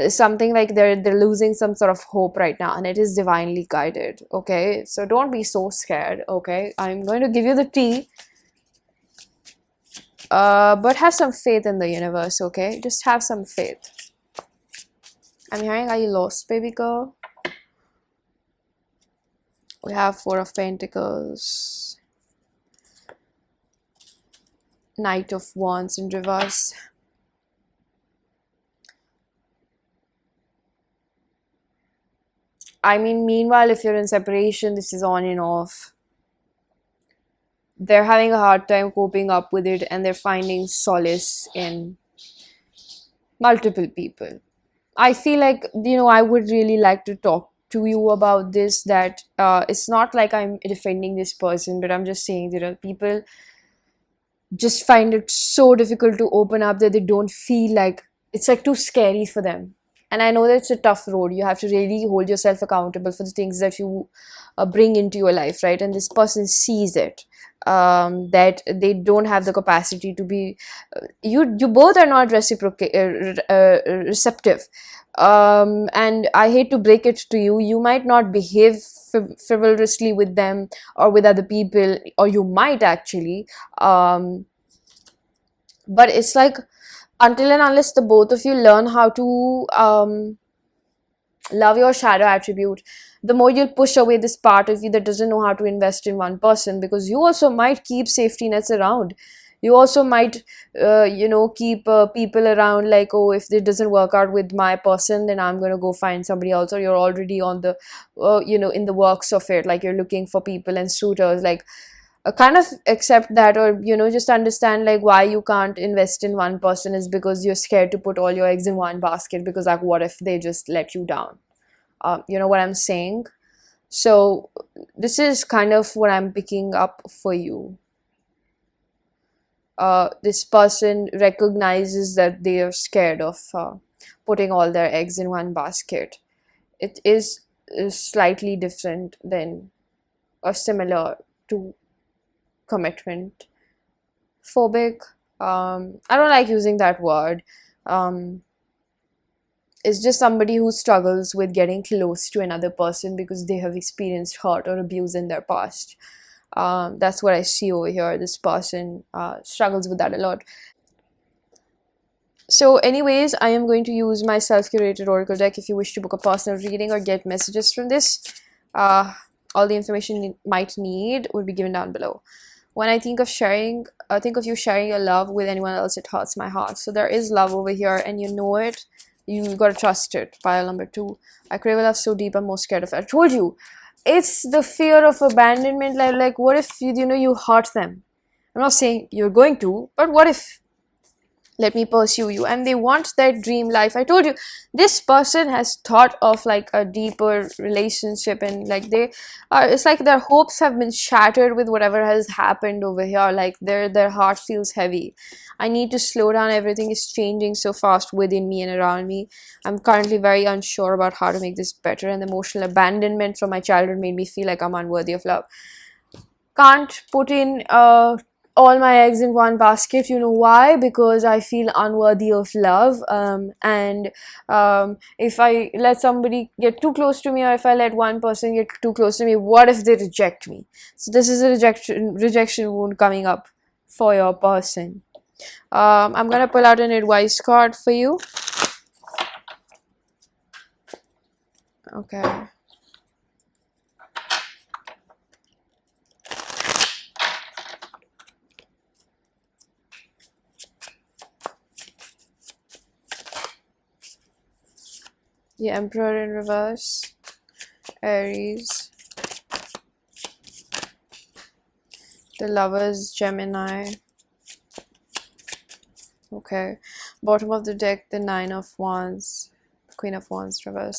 something like they're losing some sort of hope right now, and it is divinely guided. Okay, so don't be so scared. Okay, I'm going to give you the tea. But have some faith in the universe, okay? Just have some faith. I'm hearing, are you lost, baby girl? We have Four of Pentacles. Knight of Wands in reverse. I mean, meanwhile, if you're in separation, this is on and off. They're having a hard time coping up with it, and they're finding solace in multiple people. I feel like, I would really like to talk to you about this, that it's not like I'm defending this person, but I'm just saying, people just find it so difficult to open up that they don't feel like it's like too scary for them. And I know that it's a tough road. You have to really hold yourself accountable for the things that you bring into your life, right? And this person sees it, that they don't have the capacity to be. You both are not receptive. And I hate to break it to you. You might not behave frivolously with them or with other people, or you might actually. But it's like, until and unless the both of you learn how to love your shadow attribute, the more you'll push away this part of you that doesn't know how to invest in one person, because you also might keep safety nets around. You also might keep people around, like, oh, if it doesn't work out with my person, then I'm going to go find somebody else. Or you're already on the in the works of it, like you're looking for people and suitors, like, kind of accept that, or just understand, like, why you can't invest in one person is because you're scared to put all your eggs in one basket, because, like, what if they just let you down? You know what I'm saying? So this is kind of what I'm picking up for you. This person recognizes that they are scared of putting all their eggs in one basket. It is slightly different than, or similar to, commitment phobic. I don't like using that word. It's just somebody who struggles with getting close to another person because they have experienced hurt or abuse in their past. That's what I see over here. This person struggles with that a lot. So anyways, I am going to use my self-curated oracle deck. If you wish to book a personal reading or get messages from this, all the information you might need would be given down below. When I think of sharing, think of you sharing your love with anyone else, it hurts my heart. So there is love over here, and you know it. You gotta trust it. Pile number 2. I crave a love so deep, I'm most scared of it. I told you, it's the fear of abandonment. Like what if you hurt them? I'm not saying you're going to, but what if? Let me pursue you. And they want that dream life. I told you, this person has thought of like a deeper relationship, and like they are, it's like their hopes have been shattered with whatever has happened over here. Like their heart feels heavy. I need to slow down. Everything is changing so fast within me and around me. I'm currently very unsure about how to make this better, and the emotional abandonment from my childhood made me feel like I'm unworthy of love. Can't put in all my eggs in one basket. You know why? Because I feel unworthy of love. And if I let somebody get too close to me, or if I let one person get too close to me, what if they reject me? So this is a rejection wound coming up for your person. I'm gonna pull out an advice card for you. Okay. The Emperor in reverse, Aries, the Lovers, Gemini. Okay, bottom of the deck, the Nine of Wands, Queen of Wands, reverse.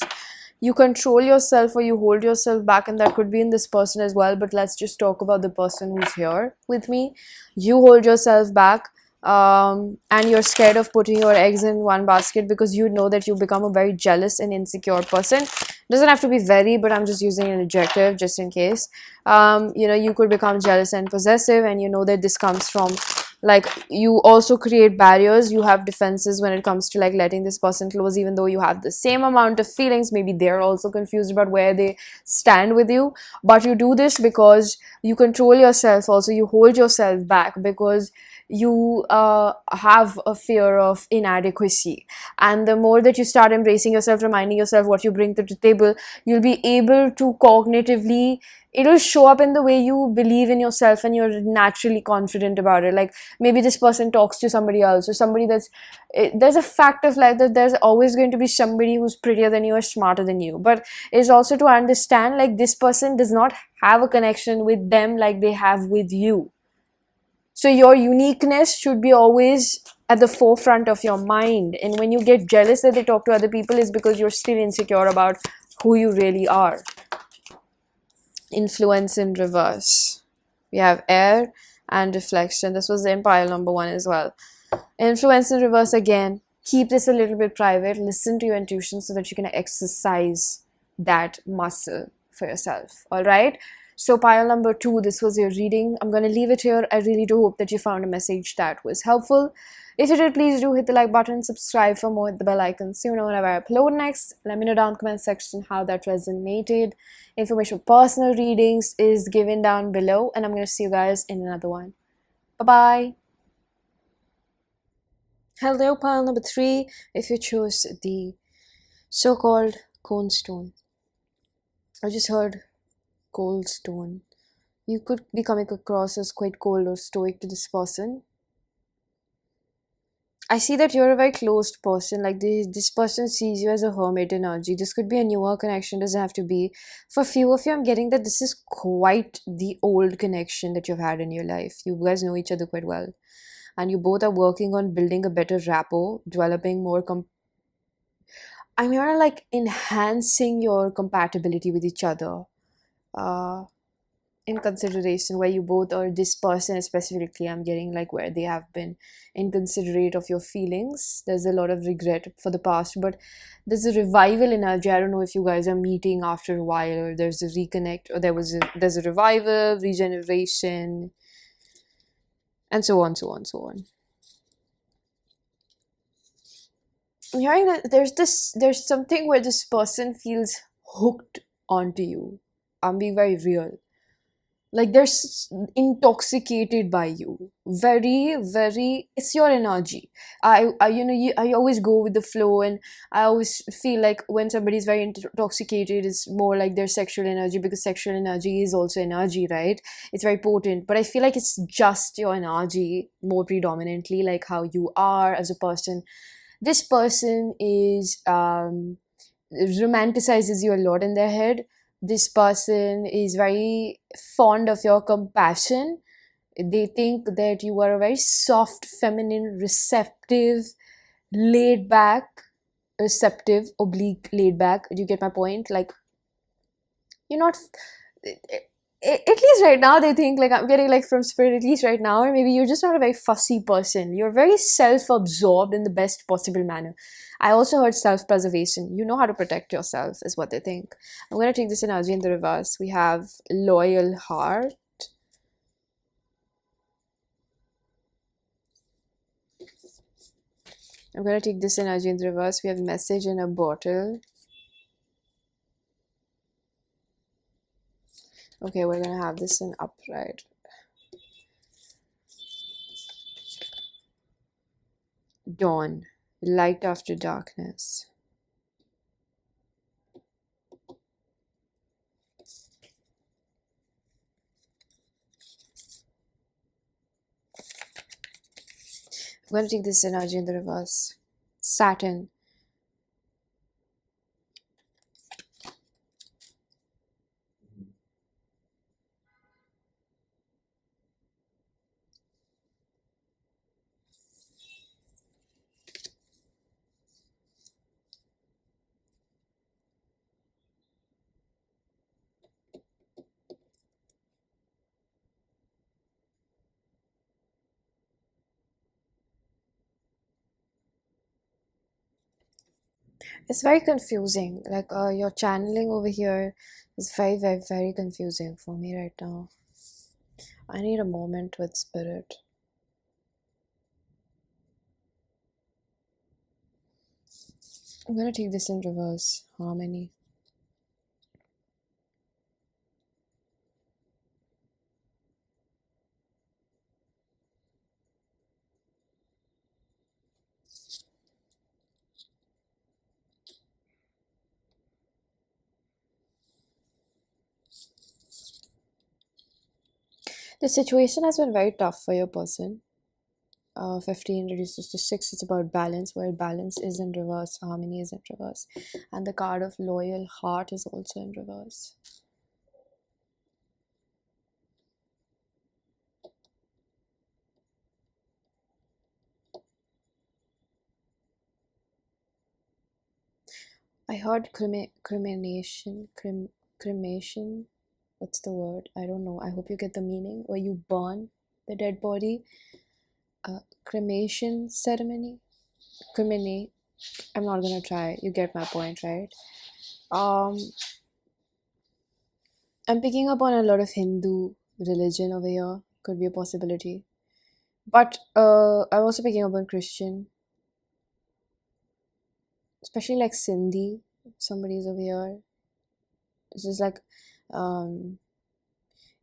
You control yourself, or you hold yourself back, and that could be in this person as well, but let's just talk about the person who's here with me. You hold yourself back, and you're scared of putting your eggs in one basket because you know that you become a very jealous and insecure person. Doesn't have to be very, but I'm just using an adjective just in case. You could become jealous and possessive, and you know that this comes from, like, you also create barriers. You have defenses when it comes to like letting this person close, even though you have the same amount of feelings. Maybe they're also confused about where they stand with you, but you do this because you control yourself. Also, you hold yourself back because you have a fear of inadequacy. And the more that you start embracing yourself, reminding yourself what you bring to the table, you'll be able to cognitively, it'll show up in the way you believe in yourself and you're naturally confident about it. Like maybe this person talks to somebody else, or somebody that's there's a fact of life that there's always going to be somebody who's prettier than you or smarter than you, but it's also to understand like this person does not have a connection with them like they have with you. So your uniqueness should be always at the forefront of your mind. And when you get jealous that they talk to other people, is because you're still insecure about who you really are. Influence in reverse. We have air and reflection. This was in pile number 1 as well. Influence in reverse again. Keep this a little bit private. Listen to your intuition so that you can exercise that muscle for yourself. All right. So pile number 2, this was your reading. I'm going to leave it here. I really do hope that you found a message that was helpful. If you did, please do hit the like button, subscribe for more, hit the bell icon so you know whenever I upload next. Let me know down in the comment section how that resonated. Information for personal readings is given down below, and I'm going to see you guys in another one. Bye-bye. Hello, pile number 3. If you chose the so-called cone stone, I just heard cold stone. You could be coming across as quite cold or stoic to this person. I see that you're a very closed person. Like this person sees you as a hermit energy. This could be a newer connection, doesn't have to be. For few of you, I'm getting that this is quite the old connection that you've had in your life. You guys know each other quite well. And you both are working on building a better rapport, developing more I'm here like enhancing your compatibility with each other. Uh, in consideration where you both, or this person specifically, I'm getting like where they have been inconsiderate of your feelings. There's a lot of regret for the past, but there's a revival energy. I don't know if you guys are meeting after a while, or there's a reconnect, or there's a revival, regeneration, and so on, so on, so on. I'm hearing that there's something where this person feels hooked onto you. I'm being very real. Like they're intoxicated by you. Very, very. It's your energy. I always go with the flow, and I always feel like when somebody's very intoxicated, it's more like their sexual energy, because sexual energy is also energy, right? It's very potent. But I feel like it's just your energy more predominantly, like how you are as a person. This person is romanticizes you a lot in their head. This person is very fond of your compassion. They think that you are a very soft, feminine, receptive, laid back, receptive, oblique, laid back. Do you get my point? Like, you're not. At least right now, they think like I'm getting like from spirit. At least right now, or maybe you're just not a very fussy person. You're very self-absorbed in the best possible manner. I also heard self-preservation. You know how to protect yourself, is what they think. I'm gonna take this energy in the reverse. We have loyal heart. I'm gonna take this energy in the reverse. We have message in a bottle. Okay, we're gonna have this in upright. Dawn, light after darkness. I'm gonna take this energy in the reverse. Saturn. It's very confusing. Like your channeling over here is very, very, very confusing for me right now. I need a moment with spirit. I'm gonna take this in reverse. Harmony. The situation has been very tough for your person. 15 reduces to 6, it's about balance, where balance is in reverse, harmony is in reverse, and the card of loyal heart is also in reverse. I heard cremation. What's the word? I don't know. I hope you get the meaning. Where you burn the dead body. Cremation ceremony. Cremini. I'm not gonna try. You get my point, right? Um, I'm picking up on a lot of Hindu religion over here. Could be a possibility. But I'm also picking up on Christian, especially like Sindhi. Somebody's over here. This is like um,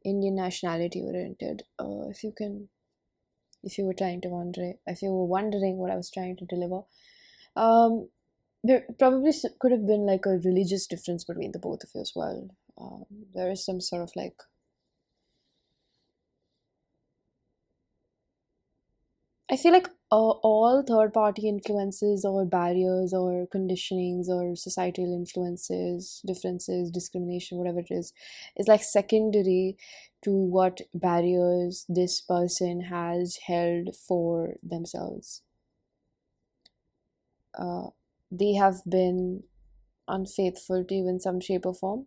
Indian nationality oriented. If you were trying to wonder, if you were wondering what I was trying to deliver, um, there probably could have been like a religious difference between the both of you as well. There is some sort of like, I feel like all third party influences or barriers or conditionings or societal influences, differences, discrimination, whatever it is like secondary to what barriers this person has held for themselves. Uh, they have been unfaithful to you in some shape or form.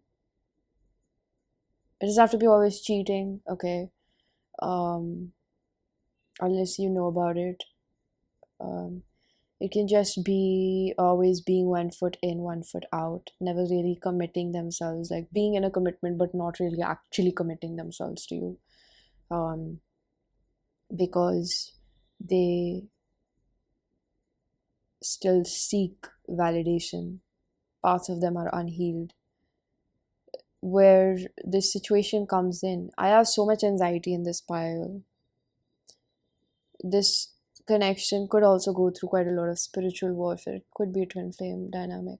It doesn't have to be always cheating, okay? Um, unless you know about it. Um, it can just be always being one foot in, one foot out, never really committing themselves, like being in a commitment but not really actually committing themselves to you. Because they still seek validation. Parts of them are unhealed. Where this situation comes in, I have so much anxiety in this pile. This connection could also go through quite a lot of spiritual warfare. It could be a twin flame dynamic.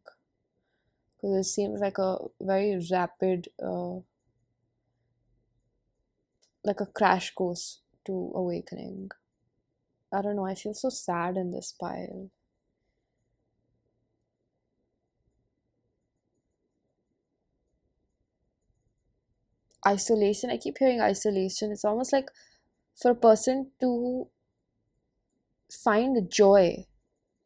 Because it seems like a very rapid, like a crash course to awakening. I don't know, I feel so sad in this pile. Isolation, I keep hearing isolation. It's almost like for a person to find joy,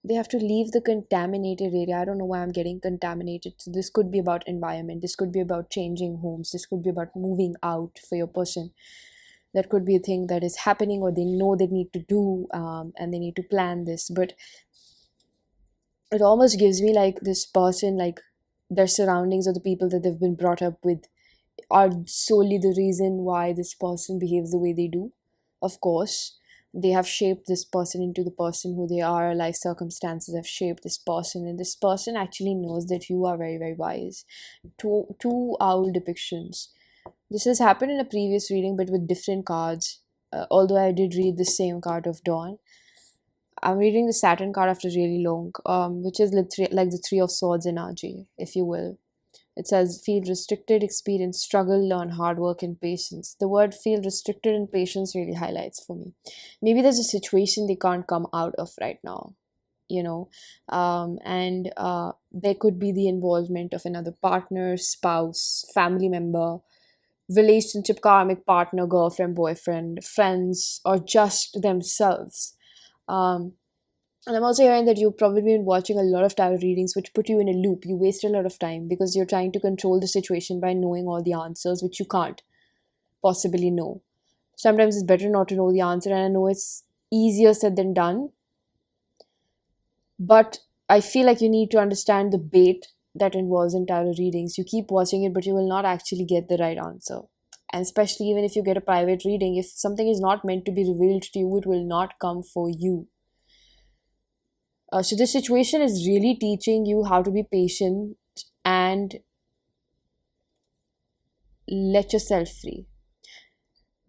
they have to leave the contaminated area. I don't know why I'm getting contaminated. So this could be about environment, this could be about changing homes, this could be about moving out for your person. That could be a thing that is happening, or they know they need to do, and they need to plan this. But it almost gives me like this person, like their surroundings or the people that they've been brought up with are solely the reason why this person behaves the way they do. Of course, they have shaped this person into the person who they are. Life circumstances have shaped this person, and this person actually knows that you are very, very wise. Two owl depictions. This has happened in a previous reading, but with different cards. Although I did read the same card of Dawn, I'm reading the Saturn card after really long, which is like the Three of Swords energy, if you will. It says, feel restricted, experience struggle, learn hard work and patience. The word feel restricted and patience really highlights for me. Maybe there's a situation they can't come out of right now, you know, and there could be the involvement of another partner, spouse, family member, relationship, karmic partner, girlfriend, boyfriend, friends, or just themselves. Um, and I'm also hearing that you've probably been watching a lot of tarot readings, which put you in a loop. You waste a lot of time because you're trying to control the situation by knowing all the answers, which you can't possibly know. Sometimes it's better not to know the answer, and I know it's easier said than done. But I feel like you need to understand the bait that involves in tarot readings. You keep watching it, but you will not actually get the right answer. And especially even if you get a private reading, if something is not meant to be revealed to you, it will not come for you. So this situation is really teaching you how to be patient and let yourself free.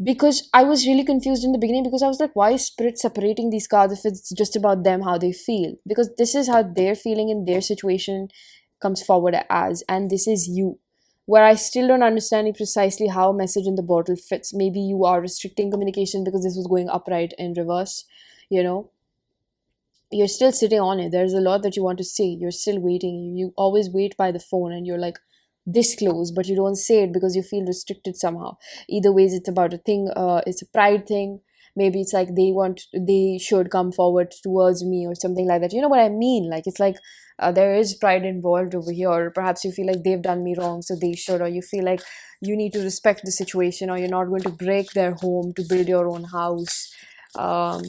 Because I was really confused in the beginning, because I was like, why is spirit separating these cards if it's just about them, how they feel? Because this is how they're feeling in their situation comes forward as, and this is you. where I still don't understanding precisely how message in the bottle fits. Maybe you are restricting communication because this was going upright in reverse, you know. You're still sitting on it. There's a lot that you want to say. You're still waiting. You always wait by the phone and you're like this close, but you don't say it because you feel restricted somehow. Either ways, it's about a thing, it's a pride thing. Maybe it's like they should come forward towards me or something like that. You know what I mean? Like, it's like there is pride involved over here. Or perhaps you feel like they've done me wrong, so they should. Or you feel like you need to respect the situation, or you're not going to break their home to build your own house. um,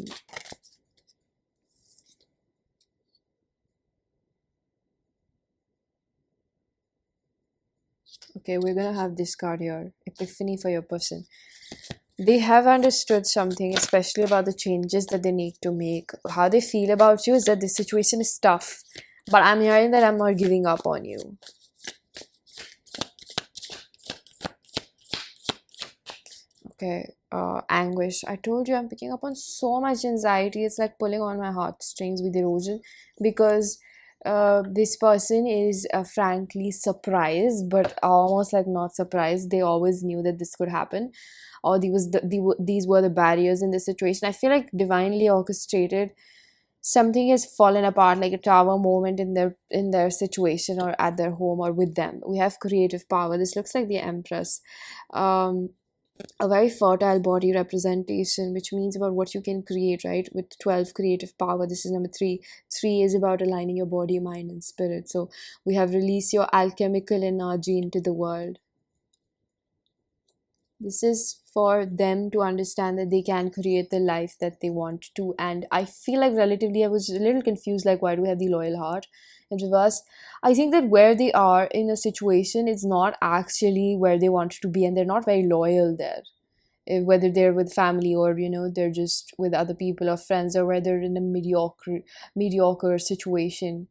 okay, we're gonna have this card here, epiphany for your person. They have understood something, especially about the changes that they need to make. How they feel about you is that this situation is tough, but I'm hearing that I'm not giving up on you. Okay, anguish. I told you I'm picking up on so much anxiety. It's like pulling on my heartstrings with erosion, because this person is frankly surprised, but almost like not surprised. They always knew that this could happen, or these were the barriers in the situation. I feel like divinely orchestrated. Something has fallen apart, like a tower moment in their situation, or at their home, or with them. We have creative power. This looks like the Empress. Um, a very fertile body representation, which means about what you can create, right? With 12 creative power, this is number 3. 3 is about aligning your body, mind, and spirit. So we have released your alchemical energy into the world. This is for them to understand that they can create the life that they want to. And I feel like relatively I was a little confused, like, why do we have the loyal heart in reverse? I think that where they are in a situation is not actually where they want to be, and they're not very loyal there. Whether they're with family, or they're just with other people or friends, or whether they're in a mediocre situation.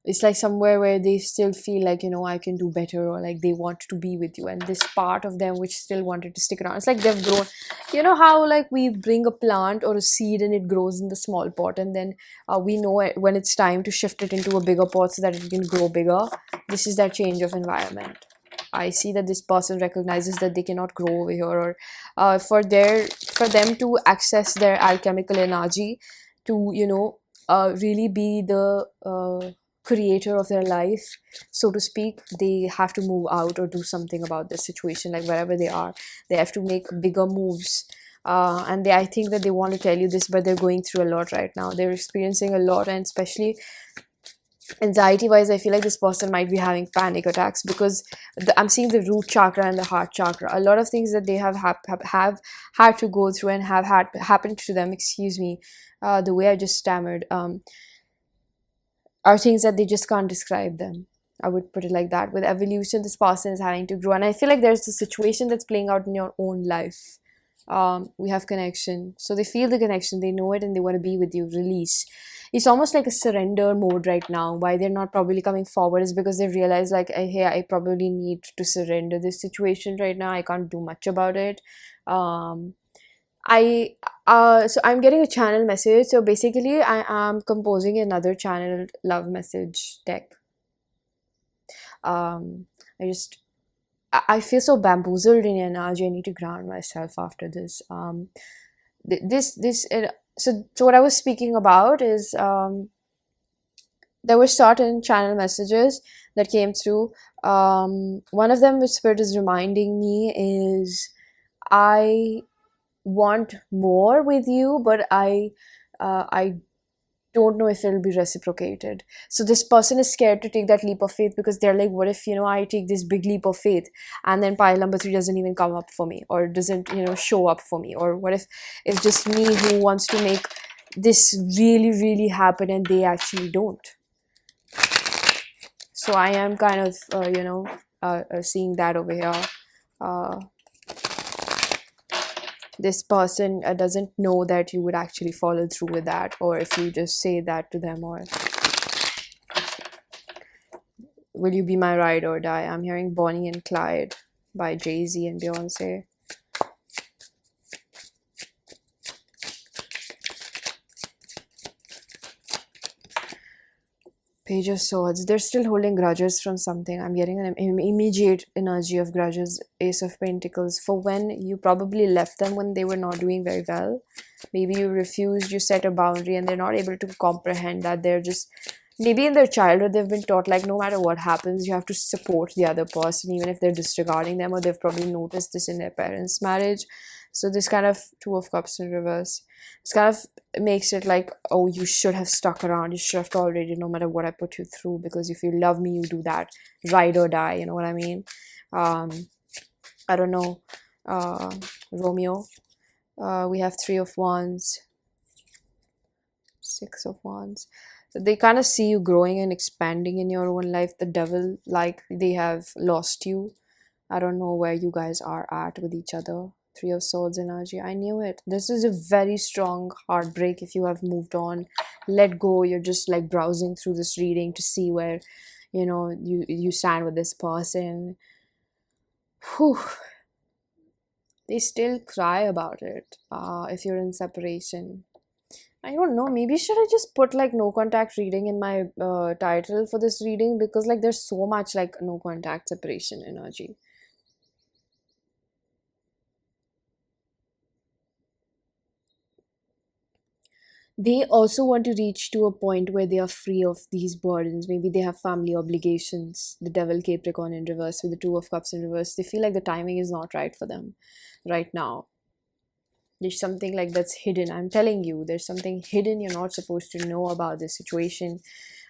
It's like somewhere where they still feel like, I can do better, or like they want to be with you, and this part of them which still wanted to stick around. It's like they've grown. You know how, like, we bring a plant or a seed and it grows in the small pot, and then we know when it's time to shift it into a bigger pot so that it can grow bigger. This is that change of environment. I see that this person recognizes that they cannot grow over here, or for them to access their alchemical energy, to really be the creator of their life, so to speak. They have to move out or do something about this situation. Like, wherever they are, they have to make bigger moves. And I think that they want to tell you this, but they're going through a lot right now. They're experiencing a lot, and especially anxiety wise, I feel like this person might be having panic attacks, because I'm seeing the root chakra and the heart chakra. A lot of things that they have had to go through and have had happened to them, excuse me, the way I just stammered, are things that they just can't describe them. I would put it like that. With evolution, this person is having to grow, and I feel like there's a situation that's playing out in your own life. We have connection, so they feel the connection, they know it, and they want to be with you. Release. It's almost like a surrender mode right now. Why they're not probably coming forward is because they realize, like, hey, I probably need to surrender this situation right now. I can't do much about it. um I so I'm getting a channel message. So basically, I am composing another channel love message deck. um I just I feel so bamboozled in energy. I need to ground myself after this. So what I was speaking about is, there were certain channel messages that came through. One of them, which Spirit is reminding me, is I want more with you, but I don't know if it'll be reciprocated. So this person is scared to take that leap of faith, because they're like, what if I take this big leap of faith, and then pile number 3 doesn't even come up for me, or doesn't show up for me, or what if it's just me who wants to make this really really happen, and they actually don't. So I am kind of seeing that over here. uh, this person doesn't know that you would actually follow through with that, or if you just say that to them, or will you be my ride or die. I'm hearing Bonnie and Clyde by Jay-Z and Beyonce. Page of Swords. They're still holding grudges from something. I'm getting an immediate energy of grudges. Ace of Pentacles. For when you probably left them when they were not doing very well. Maybe you refused, you set a boundary, and they're not able to comprehend that. They're just, maybe in their childhood they've been taught like no matter what happens you have to support the other person even if they're disregarding them, or they've probably noticed this in their parents' marriage. So this kind of Two of Cups in reverse, this kind of makes it like, oh, you should have stuck around, you should have tolerated no matter what I put you through, because if you love me you do that, ride or die, you know what I mean. um I don't know. Romeo, we have Three of Wands, Six of Wands. They kind of see you growing and expanding in your own life. The Devil, like they have lost you. I don't know where you guys are at with each other. Three of Swords energy. I knew it. This is a very strong heartbreak if you have moved on. Let go. You're just like browsing through this reading to see where, you know, you stand with this person. Whew. They still cry about it if you're in separation. I don't know, maybe should I just put like no contact reading in my title for this reading, because like there's so much like no contact separation energy. They also want to reach to a point where they are free of these burdens. Maybe they have family obligations. The Devil, Capricorn in reverse with the Two of Cups in reverse. They feel like the timing is not right for them right now. There's something like that's hidden. I'm telling you, there's something hidden you're not supposed to know about this situation.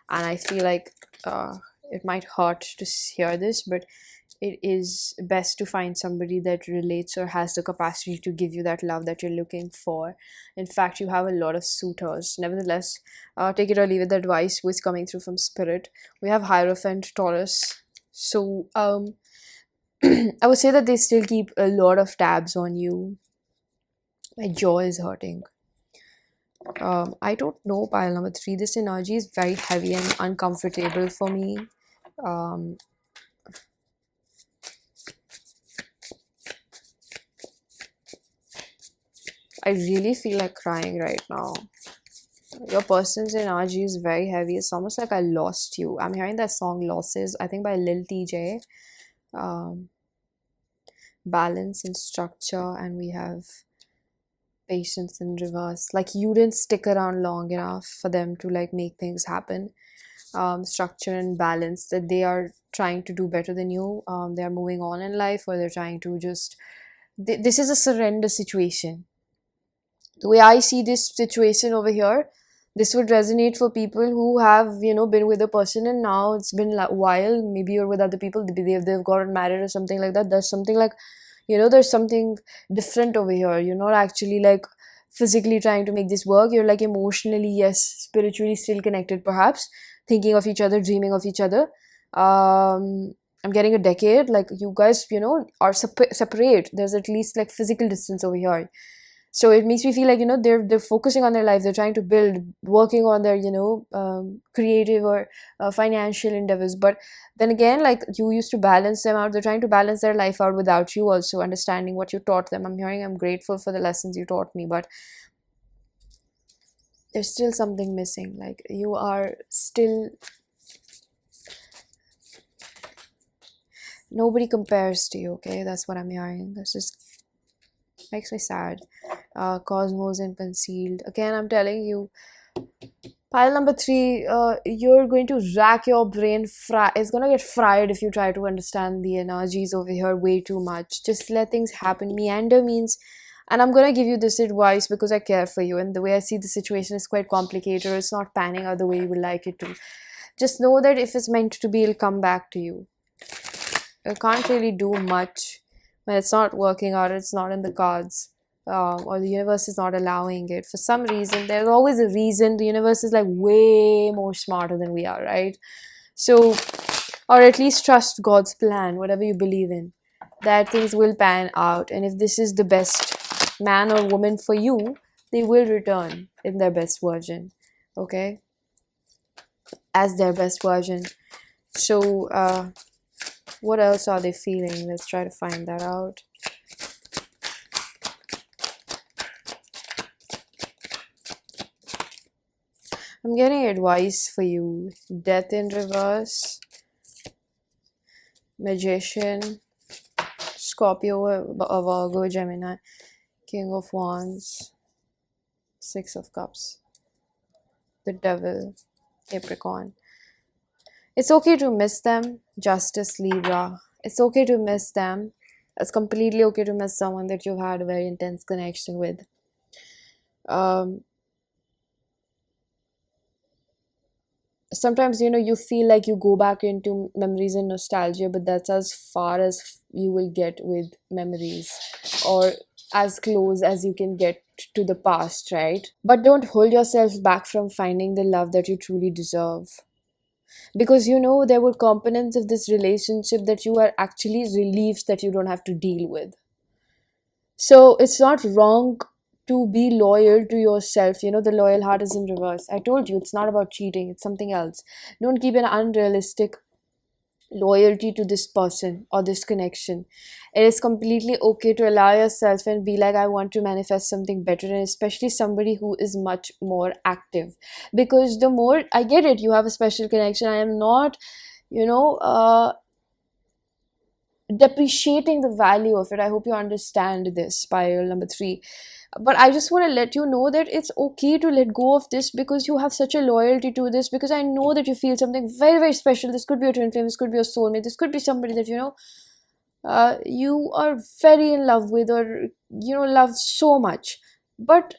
And I feel like it might hurt to hear this, but it is best to find somebody that relates or has the capacity to give you that love that you're looking for. In fact, you have a lot of suitors. Nevertheless, take it or leave it, the advice was coming through from Spirit. We have Hierophant, Taurus. So I would say that they still keep a lot of tabs on you. My jaw is hurting. I don't know, pile number 3. This energy is very heavy and uncomfortable for me. Um, I really feel like crying right now. Your person's energy is very heavy. It's almost like I lost you. I'm hearing that song Losses, I think by Lil TJ. Um, balance and structure, and we have patience in reverse. Like you didn't stick around long enough for them to like make things happen. Structure and balance, that they are trying to do better than you. They are moving on in life, or they're trying to just this is a surrender situation. The way I see this situation over here, this would resonate for people who have, you know, been with a person and now it's been a while, maybe you're with other people, they've gotten married or something like that. There's something like, you know, there's something different over here. You're not actually like physically trying to make this work. You're like emotionally, yes, spiritually still connected, perhaps thinking of each other, dreaming of each other. I'm getting a decade, like you guys, you know, are separate. There's at least like physical distance over here. So it makes me feel like, you know, they're focusing on their life, they're trying to build, working on their, you know, creative or financial endeavors. But then again, like you used to balance them out, they're trying to balance their life out without you also understanding what you taught them. I'm grateful for the lessons you taught me, but there's still something missing. Like you are still, nobody compares to you. Okay, that's what I'm hearing. This just makes me sad. Cosmos and Concealed. Again, I'm telling you, pile number 3, you're going to rack your brain. It's going to get fried if you try to understand the energies over here way too much. Just let things happen. Meander means, and I'm going to give you this advice because I care for you, and the way I see the situation is quite complicated. It's not panning out the way you would like it to. Just know that if it's meant to be, it'll come back to you. You can't really do much when it's not working out, it's not in the cards. Or the universe is not allowing it for some reason. There's always a reason. The universe is like way more smarter than we are, right? So, or at least trust God's plan, whatever you believe in, that things will pan out. And if this is the best man or woman for you, they will return in their best version, okay, as their best version. So what else are they feeling? Let's try to find that out. I'm getting advice for you. Death in reverse, Magician, Scorpio, Virgo, Gemini, King of Wands, Six of Cups, the Devil, Capricorn. It's okay to miss them, Justice, Libra. It's okay to miss them. It's completely okay to miss someone that you've had a very intense connection with. Um, Sometimes, you feel like you go back into memories and nostalgia, but that's as far as you will get with memories, or as close as you can get to the past, right? But don't hold yourself back from finding the love that you truly deserve, because there were components of this relationship that you are actually relieved that you don't have to deal with. So it's not wrong to be loyal to yourself. The loyal heart is in reverse. I told you it's not about cheating, it's something else. Don't keep an unrealistic loyalty to this person or this connection. It is completely okay to allow yourself and be like, I want to manifest something better, and especially somebody who is much more active. Because the more, I get it, you have a special connection. I am not, you know, depreciating the value of it. I hope you understand this, spiral number 3. But I just want to let you know that it's okay to let go of this, because you have such a loyalty to this, because I know that you feel something very, very special. This could be a twin flame, this could be a soulmate, this could be somebody that you are very in love with, or love so much. But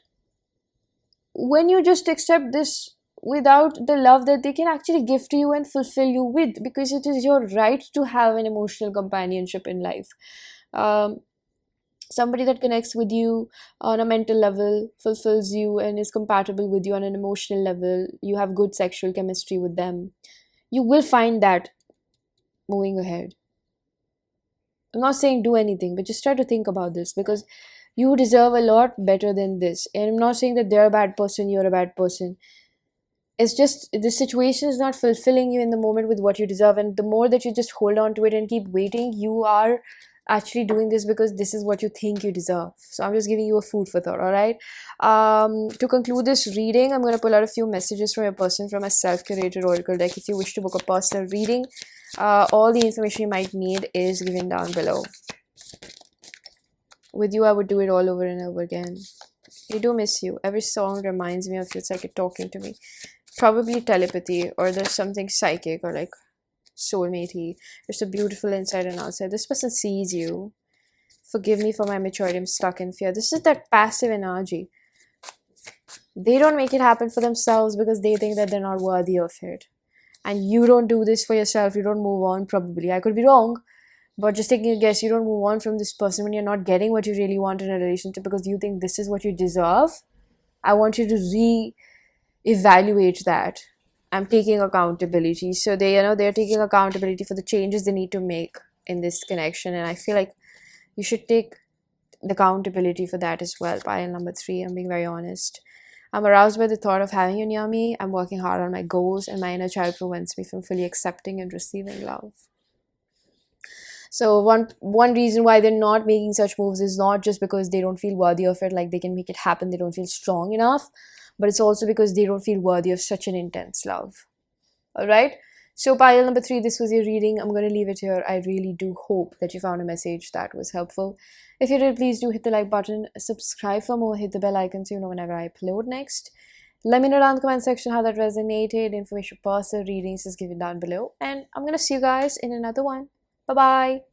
when you just accept this without the love that they can actually give to you and fulfill you with, because it is your right to have an emotional companionship in life. um, Somebody that connects with you on a mental level, fulfills you, and is compatible with you on an emotional level, you have good sexual chemistry with them, you will find that moving ahead. I'm not saying do anything, but just try to think about this, because you deserve a lot better than this. And I'm not saying that they're a bad person, you're a bad person. It's just the situation is not fulfilling you in the moment with what you deserve, and the more that you just hold on to it and keep waiting, you are actually doing this because this is what you think you deserve. So I'm just giving you a food for thought. All right, to conclude this reading, I'm going to pull out a few messages from a person from a self-curated oracle deck. If you wish to book a personal reading, all the information you might need is given down below. With you, I would do it all over and over again. I do miss you. Every song reminds me of you. It's like you're talking to me. Probably telepathy, or there's something psychic, or like soulmatey. There's a beautiful inside and outside. This person sees you. Forgive me for my maturity. I'm stuck in fear. This is that passive energy. They don't make it happen for themselves because they think that they're not worthy of it. And you don't do this for yourself. You don't move on, probably. I could be wrong. But just taking a guess, you don't move on from this person when you're not getting what you really want in a relationship because you think this is what you deserve. I want you to evaluate that. I'm taking accountability. So they're taking accountability for the changes they need to make in this connection, and I feel like you should take the accountability for that as well. Pile number 3, I'm being very honest. I'm aroused by the thought of having you near me. I'm working hard on my goals, and my inner child prevents me from fully accepting and receiving love. So one reason why they're not making such moves is not just because they don't feel worthy of it, like they can make it happen, they don't feel strong enough, but it's also because they don't feel worthy of such an intense love. All right, so pile number 3, this was your reading. I'm going to leave it here. I really do hope that you found a message that was helpful. If you did, please do hit the like button, subscribe for more, hit the bell icon so you know whenever I upload next. Let me know down in the comment section how that resonated. Information for personal readings is given down below, and I'm going to see you guys in another one. Bye bye.